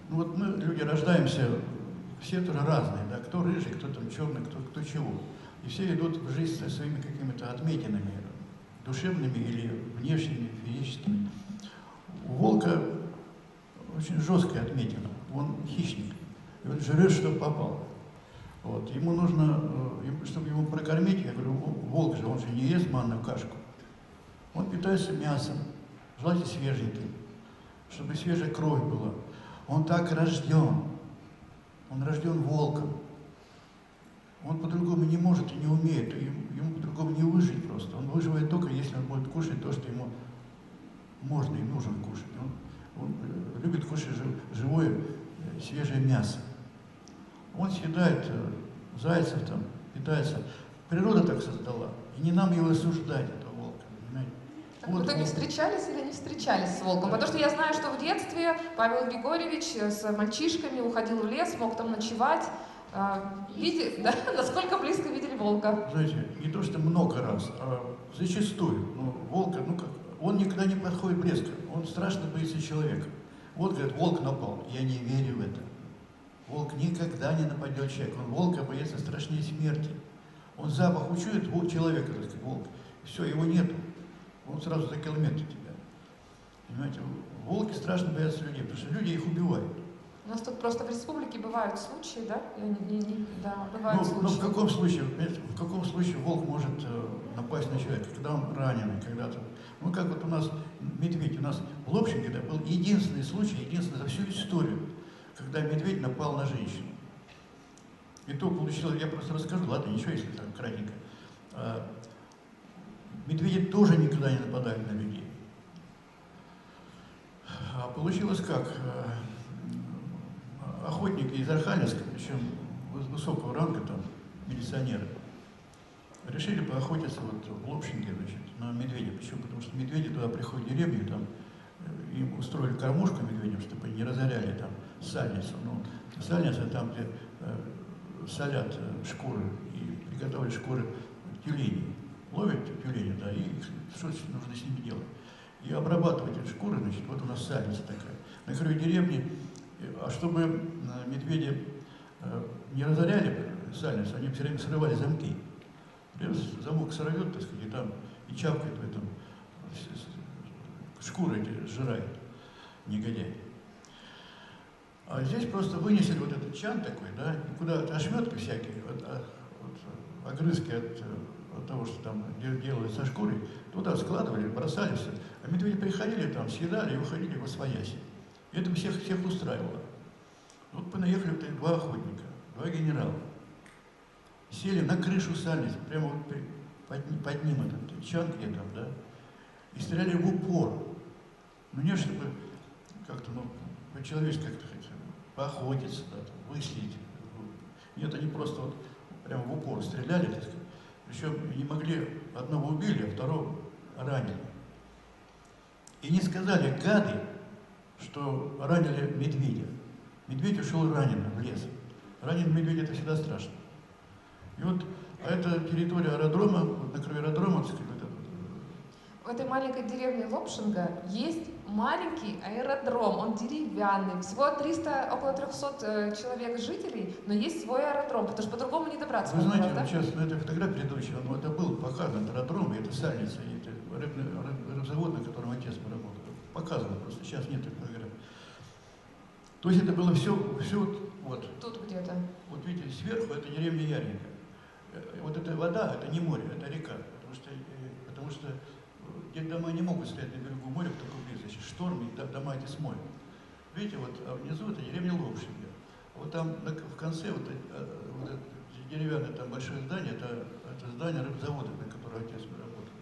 Ну вот мы, люди, рождаемся, все тоже разные, да, кто рыжий, кто там черный, кто чего. И все идут в жизнь со своими какими-то отметинами, душевными или внешними, физическими. У волка очень жесткая отметина, он хищник, и он жрет, что попало. Вот. Ему нужно, чтобы его прокормить, я говорю, волк же, он же не ест манную кашку. Он питается мясом, желательно свеженьким, чтобы свежая кровь была. Он так рожден. Он рожден волком. Он по-другому не может и не умеет. Ему по-другому не выжить просто. Он выживает только, если он будет кушать то, что ему можно и нужно кушать. Он любит кушать живое, свежее мясо. Он съедает зайцев, там, питается. Природа так создала. И не нам его осуждать, этого волка. Понимаете? В итоге встречались или не встречались с волком? Потому что я знаю, что в детстве Павел Григорьевич с мальчишками уходил в лес, мог там ночевать. Да? Насколько близко видели волка? Знаете, не то, что много раз, а зачастую. Волка, он никогда не подходит близко. Он страшно боится человека. Вот, говорит, волк напал. Я не верю в это. Волк никогда не нападет человека. Он волка боится страшнее смерти. Он запах учует человека, так сказать, волк. Все, его нету. Он сразу за километр тебя. Понимаете, волки страшно боятся людей, потому что люди их убивают. У нас тут просто в республике бывают случаи, да? Да, бывают случаи. Но в каком случае волк может напасть на человека? Когда он раненый, когда-то. Как вот у нас медведь, у нас в Лобшине это был единственный случай, единственный за всю историю, когда медведь напал на женщину. И то получилось, я просто расскажу, ладно, ничего, если там кратенько. Медведи тоже никогда не нападают на людей. А получилось как? Охотники из Архангельска, причем высокого ранга, там, милиционеры, решили поохотиться вот в Лобшинге, значит, на медведя. Почему? Потому что медведи туда приходят в деревню, там, им устроили кормушку медведям, чтобы они не разоряли там сальницу. Сальница там, где солят шкуры и приготовили шкуры тюленей. Ловят тюлени, да, и что нужно с ними делать? И обрабатывать эти шкуры, значит, вот у нас сальница такая. На краю деревни, а чтобы медведи не разоряли сальницу, они все время срывали замки. Замок сорвет, так сказать, и там и чавкает в этом, шкуры эти сжирает, негодяй. А здесь просто вынесли вот этот чан такой, да, и куда ошметки всякие, огрызки от того, что там делают со шкурой, туда складывали, бросали все. А медведи приходили там, съедали и уходили восвояси. И это всех устраивало. Вот понаехали вот два охотника, два генерала. Сели на крышу сальницы, прямо вот под ним этот чан где-то, да, и стреляли в упор. Не чтобы как-то, по-человечески как-то хотели поохотиться, да, выследить. Нет, они просто вот прямо в упор стреляли, так сказать. Причем не могли, одного убили, а второго ранили. И не сказали гады, что ранили медведя. Медведь ушел раненым в лес. Раненый медведь — это всегда страшно. И вот, а это территория аэродрома, вот на краю аэродрома, так сказать, в этой маленькой деревне Лобшинга есть маленький аэродром, он деревянный, всего около 300 человек жителей, но есть свой аэродром, потому что по-другому не добраться. Вы знаете, вот сейчас на этой фотографии предыдущей, это был показан аэродром, и это сальница, и это рыбзавод, на котором отец поработал. Показано просто, сейчас нет этой фотографии. То есть это было все вот. Тут где-то. Вот видите, сверху это деревня Яренко. Вот эта вода, это не море, это река, потому что дома не могут стоять на берегу моря в такой близости. Шторм, и дома эти смоют. Видите, вот а внизу это деревня Лобшинга. Вот там в конце вот это деревянное там большое здание, это здание рыбзавода, на котором отец работал.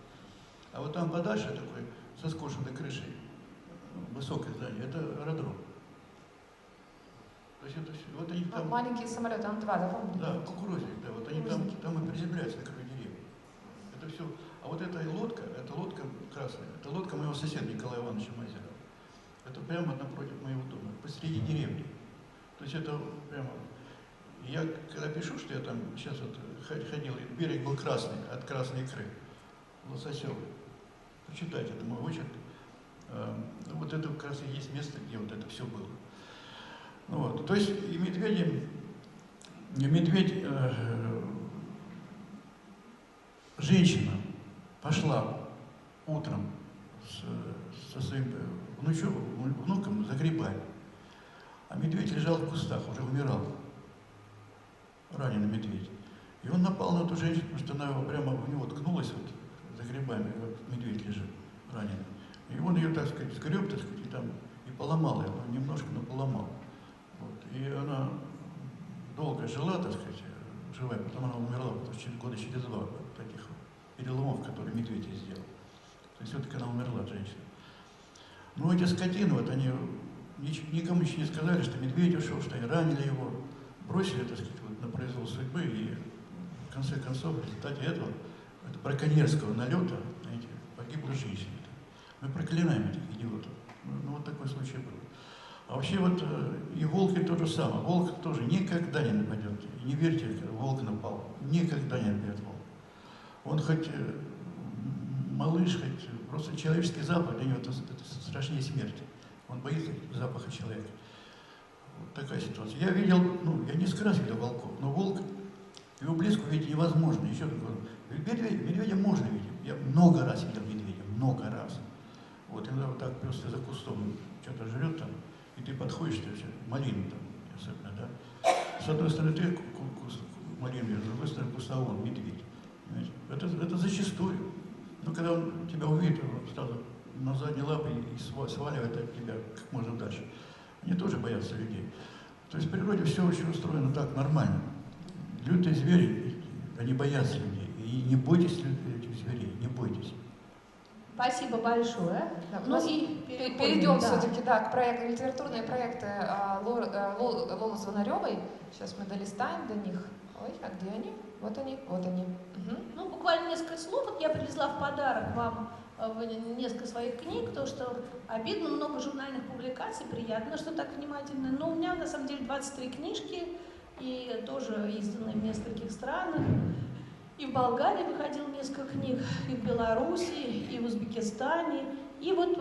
А вот там подальше такой, со скошенной крышей, высокое здание, это аэродром. То есть это все. Вот они там... Маленькие самолеты, Ан-2, да, помните? Да, кукурузник, да, вот они там и приземляются на краю деревни. Это все. А вот эта лодка красная, это лодка моего соседа Николая Ивановича Мазерова. Это прямо напротив моего дома, посреди деревни. То есть это прямо... Я когда пишу, что я там сейчас вот ходил, берег был красный, от Красной Икры, лососевый. Почитайте, это мой очерк. Вот это как раз и есть место, где вот это все было. Вот. То есть и медведь, женщина пошла утром со своим внуком за грибами, а медведь лежал в кустах, уже умирал, раненый медведь. И он напал на эту женщину, потому что она его прямо в него ткнулась вот, за грибами, вот медведь лежит раненый. И он ее, так сказать, сгреб, так сказать, и поломал ее, немножко, но поломал. Вот. И она долго жила, так сказать, живая, потом она умерла года через 2 от таких переломов, которые медведь ей сделал. То есть все-таки она умерла, женщина. Ну, эти скотины, вот они никому еще не сказали, что медведь ушел, что они ранили его, бросили, так сказать, вот, на произвол судьбы, и в конце концов, в результате этого, браконьерского налета, знаете, погибла женщина. Мы проклинаем этих идиотов. Ну, вот такой случай был. А вообще вот и волки то же самое. Волк тоже никогда не нападет. Не верьте, когда волк напал. Никогда не нападет волк. Он хоть малыш, хоть просто человеческий запах для него это страшнее смерти. Он боится запаха человека. Вот такая ситуация. Я видел, ну, я несколько раз видел волков, но волк, его близко увидеть невозможно. Еще раз говорю, медведя можно видеть. Я много раз видел медведя, много раз. Вот, иногда вот так просто за кустом что-то жрет там, и ты подходишь, ты все, малину там, особенно, да. С одной стороны ты малину видишь, с другой стороны куста он, медведь. Это зачастую. Но когда он тебя увидит, он сразу на задние лапы и сваливает от тебя как можно дальше. Они тоже боятся людей. То есть в природе все очень устроено так, нормально. Лютые звери, они боятся людей. И не бойтесь этих зверей, не бойтесь. Спасибо большое. Да, ну и переходим, перейдем да. все-таки к проекту, литературные проекты Лолы Звонаревой. Сейчас мы долистаем до них. Ой, а где они? Вот они, вот они. Угу. Ну, буквально несколько слов. Вот я привезла в подарок вам несколько своих книг, то, что обидно, много журнальных публикаций, приятно, что так внимательно. Но у меня, на самом деле, 23 книжки, и тоже изданы в нескольких странах. И в Болгарии выходило несколько книг, и в Беларуси, и в Узбекистане. И вот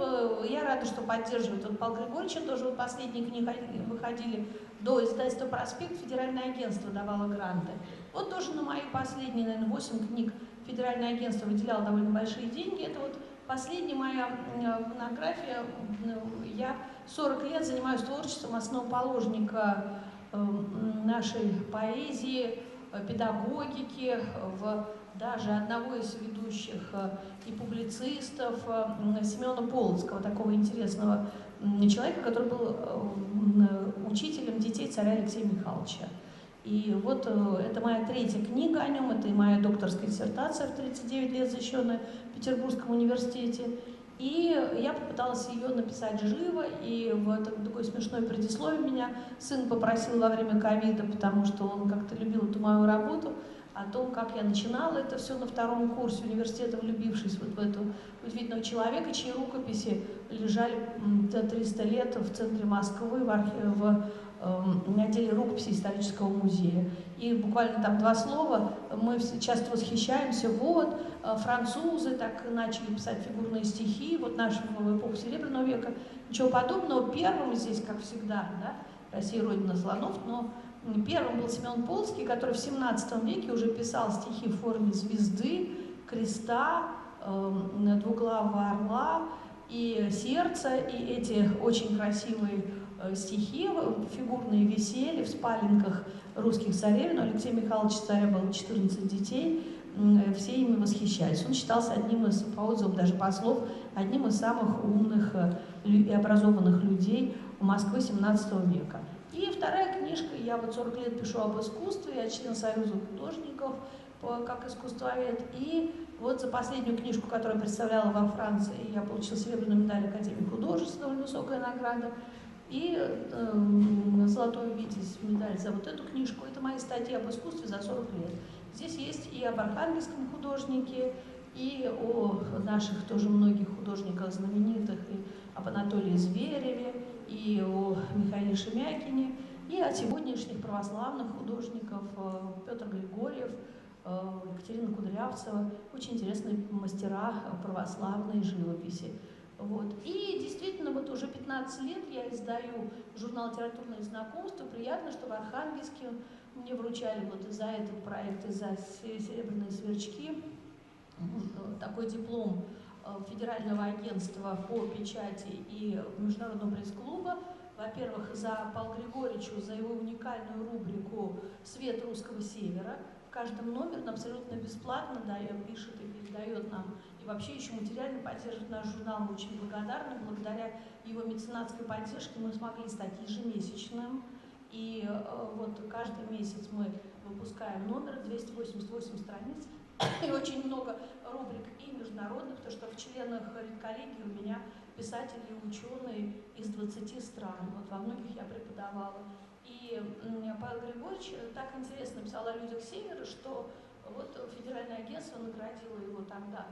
я рада, что поддерживает. Вот Павел Григорьевич тоже вот последние книги выходили до издательства «Проспект», федеральное агентство давало гранты. Вот тоже на мои последние, наверное, 8 книг федеральное агентство выделяло довольно большие деньги. Это вот последняя моя монография. Я 40 лет занимаюсь творчеством основоположника нашей поэзии, педагогики, даже одного из ведущих и публицистов Семена Полоцкого, такого интересного человека, который был учителем детей царя Алексея Михайловича. И вот это моя третья книга о нем, это и моя докторская диссертация в 39 лет, защищенная в Петербургском университете. И я попыталась ее написать живо, и вот такое смешное предисловие меня сын попросил во время ковида, потому что он как-то любил эту мою работу, о том, как я начинала это все на втором курсе университета, влюбившись вот в этого удивительного человека, чьи рукописи лежали 300 лет в центре Москвы, в отделе рукописи исторического музея. И буквально там 2 слова, мы часто восхищаемся, вот, французы так начали писать фигурные стихи, вот в эпоху Серебряного века, ничего подобного. Первым здесь, как всегда, да, Россия родина слонов, но первым был Семен Полоцкий, который в 17 веке уже писал стихи в форме звезды, креста, двуглавого орла и сердца, и эти очень красивые стихи фигурные висели в спаленках русских царевен. У Алексея Михайловича царя было 14 детей, все ими восхищались. Он считался одним из, по отзывам даже послов, одним из самых умных и образованных людей Москвы 17 века. И вторая книжка, я вот 40 лет пишу об искусстве, я член Союза художников как искусствовед. И вот за последнюю книжку, которую я представляла во Франции, я получила серебряную медаль Академии художеств, довольно высокая награда. И «Золотой Витязь» медаль за вот эту книжку. Это мои статьи об искусстве за 40 лет. Здесь есть и об архангельском художнике, и о наших тоже многих художниках знаменитых, и об Анатолии Звереве, и о Михаиле Шемякине, и о сегодняшних православных художниках Петр Григорьев, Екатерина Кудрявцева, очень интересные мастера православной живописи. Вот. И действительно, вот уже 15 лет я издаю журнал «Литературные знакомства». Приятно, что в Архангельске мне вручали вот за этот проект, и за «Серебряные сверчки» такой диплом Федерального агентства по печати и Международного пресс-клуба. Во-первых, за Павла Григорьевича, за его уникальную рубрику «Свет русского севера». В каждом номере он абсолютно бесплатно пишет и передает нам, и вообще еще материально поддерживает наш журнал. Мы очень благодарны. Благодаря его меценатской поддержке мы смогли стать ежемесячным. И вот каждый месяц мы выпускаем номер, 288 страниц, и очень много рубрик и международных, потому что в членах редколлегии у меня писатели и ученые из 20 стран. Вот во многих я преподавала. И Павел Григорьевич так интересно писал о людях Севера, что вот федеральное агентство наградило его тогда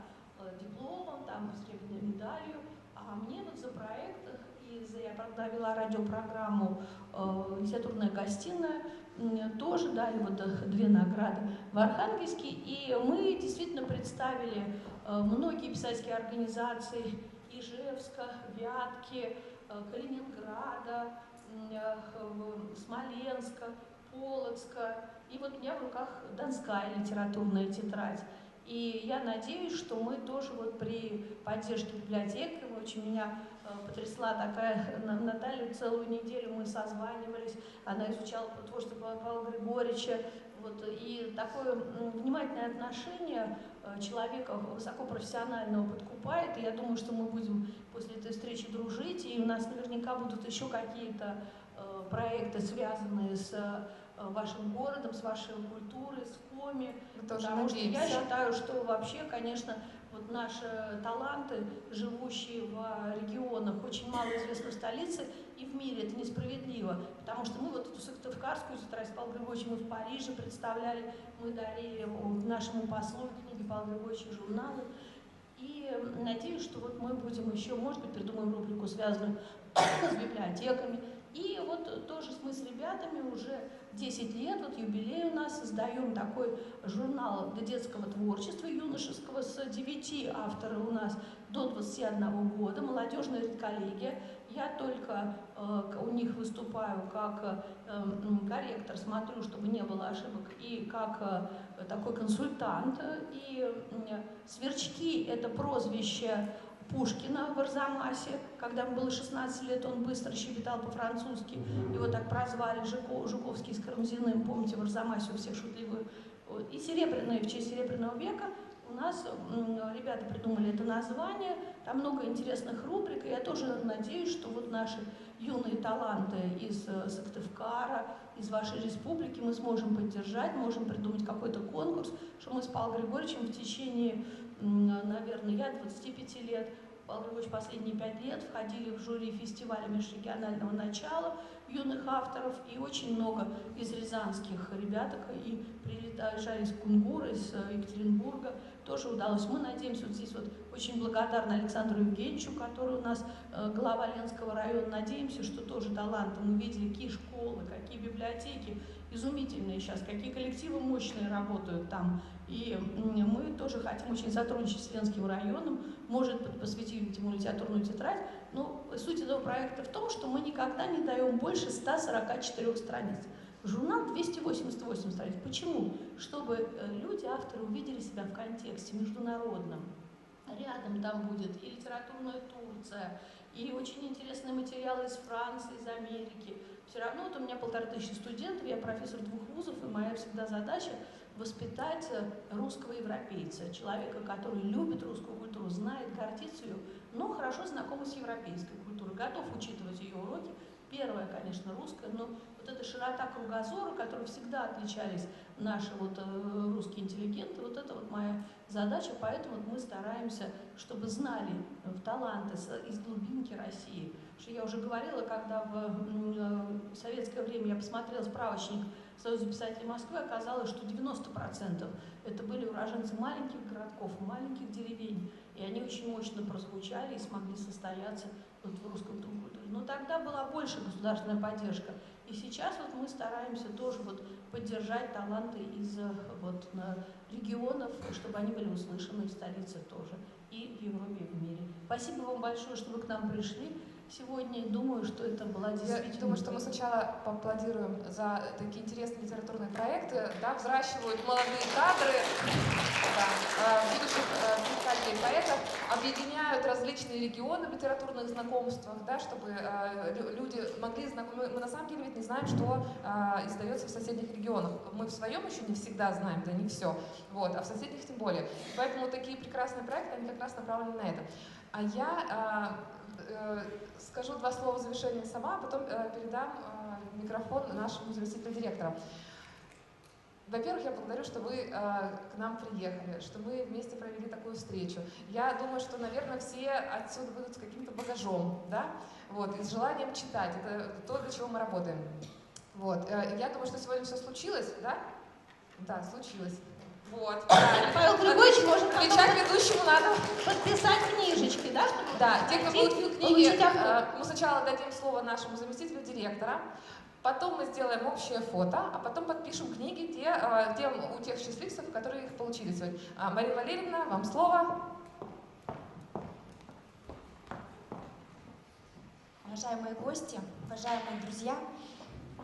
дипломом, там, серебряной медалью, а мне вот за проект, я, правда, вела радиопрограмму «Литературная гостиная», тоже дали вот 2 награды в Архангельске, и мы действительно представили многие писательские организации Ижевска, Вятки, Калининграда, Смоленска, Полоцка, и вот у меня в руках Донская литературная тетрадь. И я надеюсь, что мы тоже вот при поддержке библиотек, очень меня потрясла такая Наталья, целую неделю мы созванивались, она изучала творчество Павла Григорьевича, вот, и такое внимательное отношение человека высокопрофессионального подкупает, и я думаю, что мы будем после этой встречи дружить, и у нас наверняка будут еще какие-то проекты, связанные с вашим городом, с вашей культурой, с ФОМи, потому что я считаю, что вообще, конечно, вот наши таланты, живущие в регионах, очень мало известны в столице и в мире. Это несправедливо, потому что мы вот эту сыктывкарскую тетрадь с Павлом Григорьевичем мы в Париже представляли, мы дарили нашему послу книги Павла Григорьевича, журналы. И надеюсь, что вот мы будем еще, может быть, придумаем рубрику, связанную с библиотеками. И вот тоже мы с ребятами уже 10 лет, вот юбилей у нас, создаем такой журнал для детского творчества юношеского с 9 авторов у нас до 21 года, молодежная редколлегия. Я только у них выступаю как корректор, смотрю, чтобы не было ошибок, и как такой консультант. И «Сверчки» — это прозвище Пушкина в Арзамасе. Когда ему было 16 лет, он быстро щебетал по-французски. Его так прозвали Жуковский с Карамзиным. Помните, в Арзамасе у всех шутливые. И «Серебряные» в честь Серебряного века. У нас ребята придумали это название. Там много интересных рубрик. И я тоже надеюсь, что вот наши юные таланты из Сыктывкара, из вашей республики мы сможем поддержать, можем придумать какой-то конкурс, что мы с Павлом Григорьевичем в течение, наверное, я 25 лет, Павел Григорьевич последние 5 лет входили в жюри фестиваля межрегионального начала юных авторов, и очень много из рязанских ребяток, и приезжали из Кунгура, из Екатеринбурга, тоже удалось. Мы надеемся, вот здесь вот очень благодарна Александру Евгеньевичу, который у нас глава Ленского района, надеемся, что тоже таланты. Мы видели, какие школы, какие библиотеки изумительные сейчас, какие коллективы мощные работают там. И мы тоже хотим очень сотрудничать с Ленским районом, может посвятить ему литературную тетрадь. Но суть этого проекта в том, что мы никогда не даем больше 144 страниц. Журнал 288 страниц. Почему? Чтобы люди, авторы, увидели себя в контексте международном. Рядом там будет и литературная Турция, и очень интересные материалы из Франции, из Америки. Все равно вот у меня 1500 студентов, я профессор 2 вузов, и моя всегда задача воспитать русского европейца, человека, который любит русскую культуру, знает, гордится ее, но хорошо знаком с европейской культурой, готов учитывать ее уроки. Первое, конечно, русское, но вот эта широта кругозора, которой всегда отличались наши вот русские интеллигенты, вот это вот моя задача, поэтому мы стараемся, чтобы знали таланты из глубинки России. Что я уже говорила, когда в советское время я посмотрела справочник Союза писателей Москвы, оказалось, что 90% это были уроженцы маленьких городков, маленьких деревень, и они очень мощно прозвучали и смогли состояться вот в русском культуре. Но тогда была больше государственная поддержка. И сейчас вот мы стараемся тоже вот поддержать таланты из вот, регионов, чтобы они были услышаны в столице тоже, и в Европе, и в мире. Спасибо вам большое, что вы к нам пришли сегодня. Думаю, что это была действительно... Я думаю, что мы сначала поаплодируем за такие интересные литературные проекты, да, взращивают молодые кадры, да, будущих писателей и поэтов, объединяют различные регионы в литературных знакомствах, да, чтобы люди могли знакомиться. Мы на самом деле ведь не знаем, что издается в соседних регионах. Мы в своем еще не всегда знаем, да не все, вот, а в соседних тем более. Поэтому такие прекрасные проекты, они как раз направлены на это. А я скажу 2 слова в завершение сама, а потом передам микрофон нашему заместителю директора. Во-первых, я благодарю, что вы к нам приехали, что мы вместе провели такую встречу. Я думаю, что, наверное, все отсюда выйдут с каким-то багажом, да? Вот, и с желанием читать. Это то, для чего мы работаем. Вот. Я думаю, что сегодня все случилось, да? Да, случилось. Вот. Павел Григорьевич, может, отвечать ведущему надо подписать книжечки, да? Чтобы да, те, кто будут книги, получить мы сначала дадим слово нашему заместителю директора, потом мы сделаем общее фото, а потом подпишем книги у тех счастливцев, которые их получили сегодня. Марина Валерьевна, вам слово. Уважаемые гости, уважаемые друзья,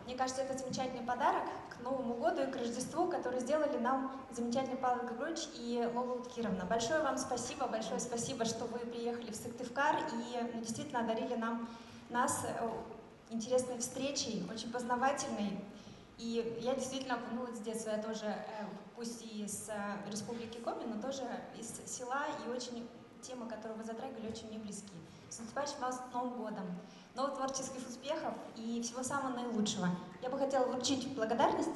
мне кажется, это замечательный подарок к Новому году и к Рождеству, который сделали нам замечательный Павел Григорьевич и Лола Уткировна. Большое вам спасибо, большое спасибо, что вы приехали в Сыктывкар и действительно одарили нас интересной встречей, очень познавательной. И я действительно окунулась с детства, я тоже, пусть и из Республики Коми, но тоже из села, и очень темы, которые вы затрагивали, очень мне близки. С наступающим вас Новым годом, новых творческих успехов и всего самого наилучшего. Я бы хотела вручить благодарность.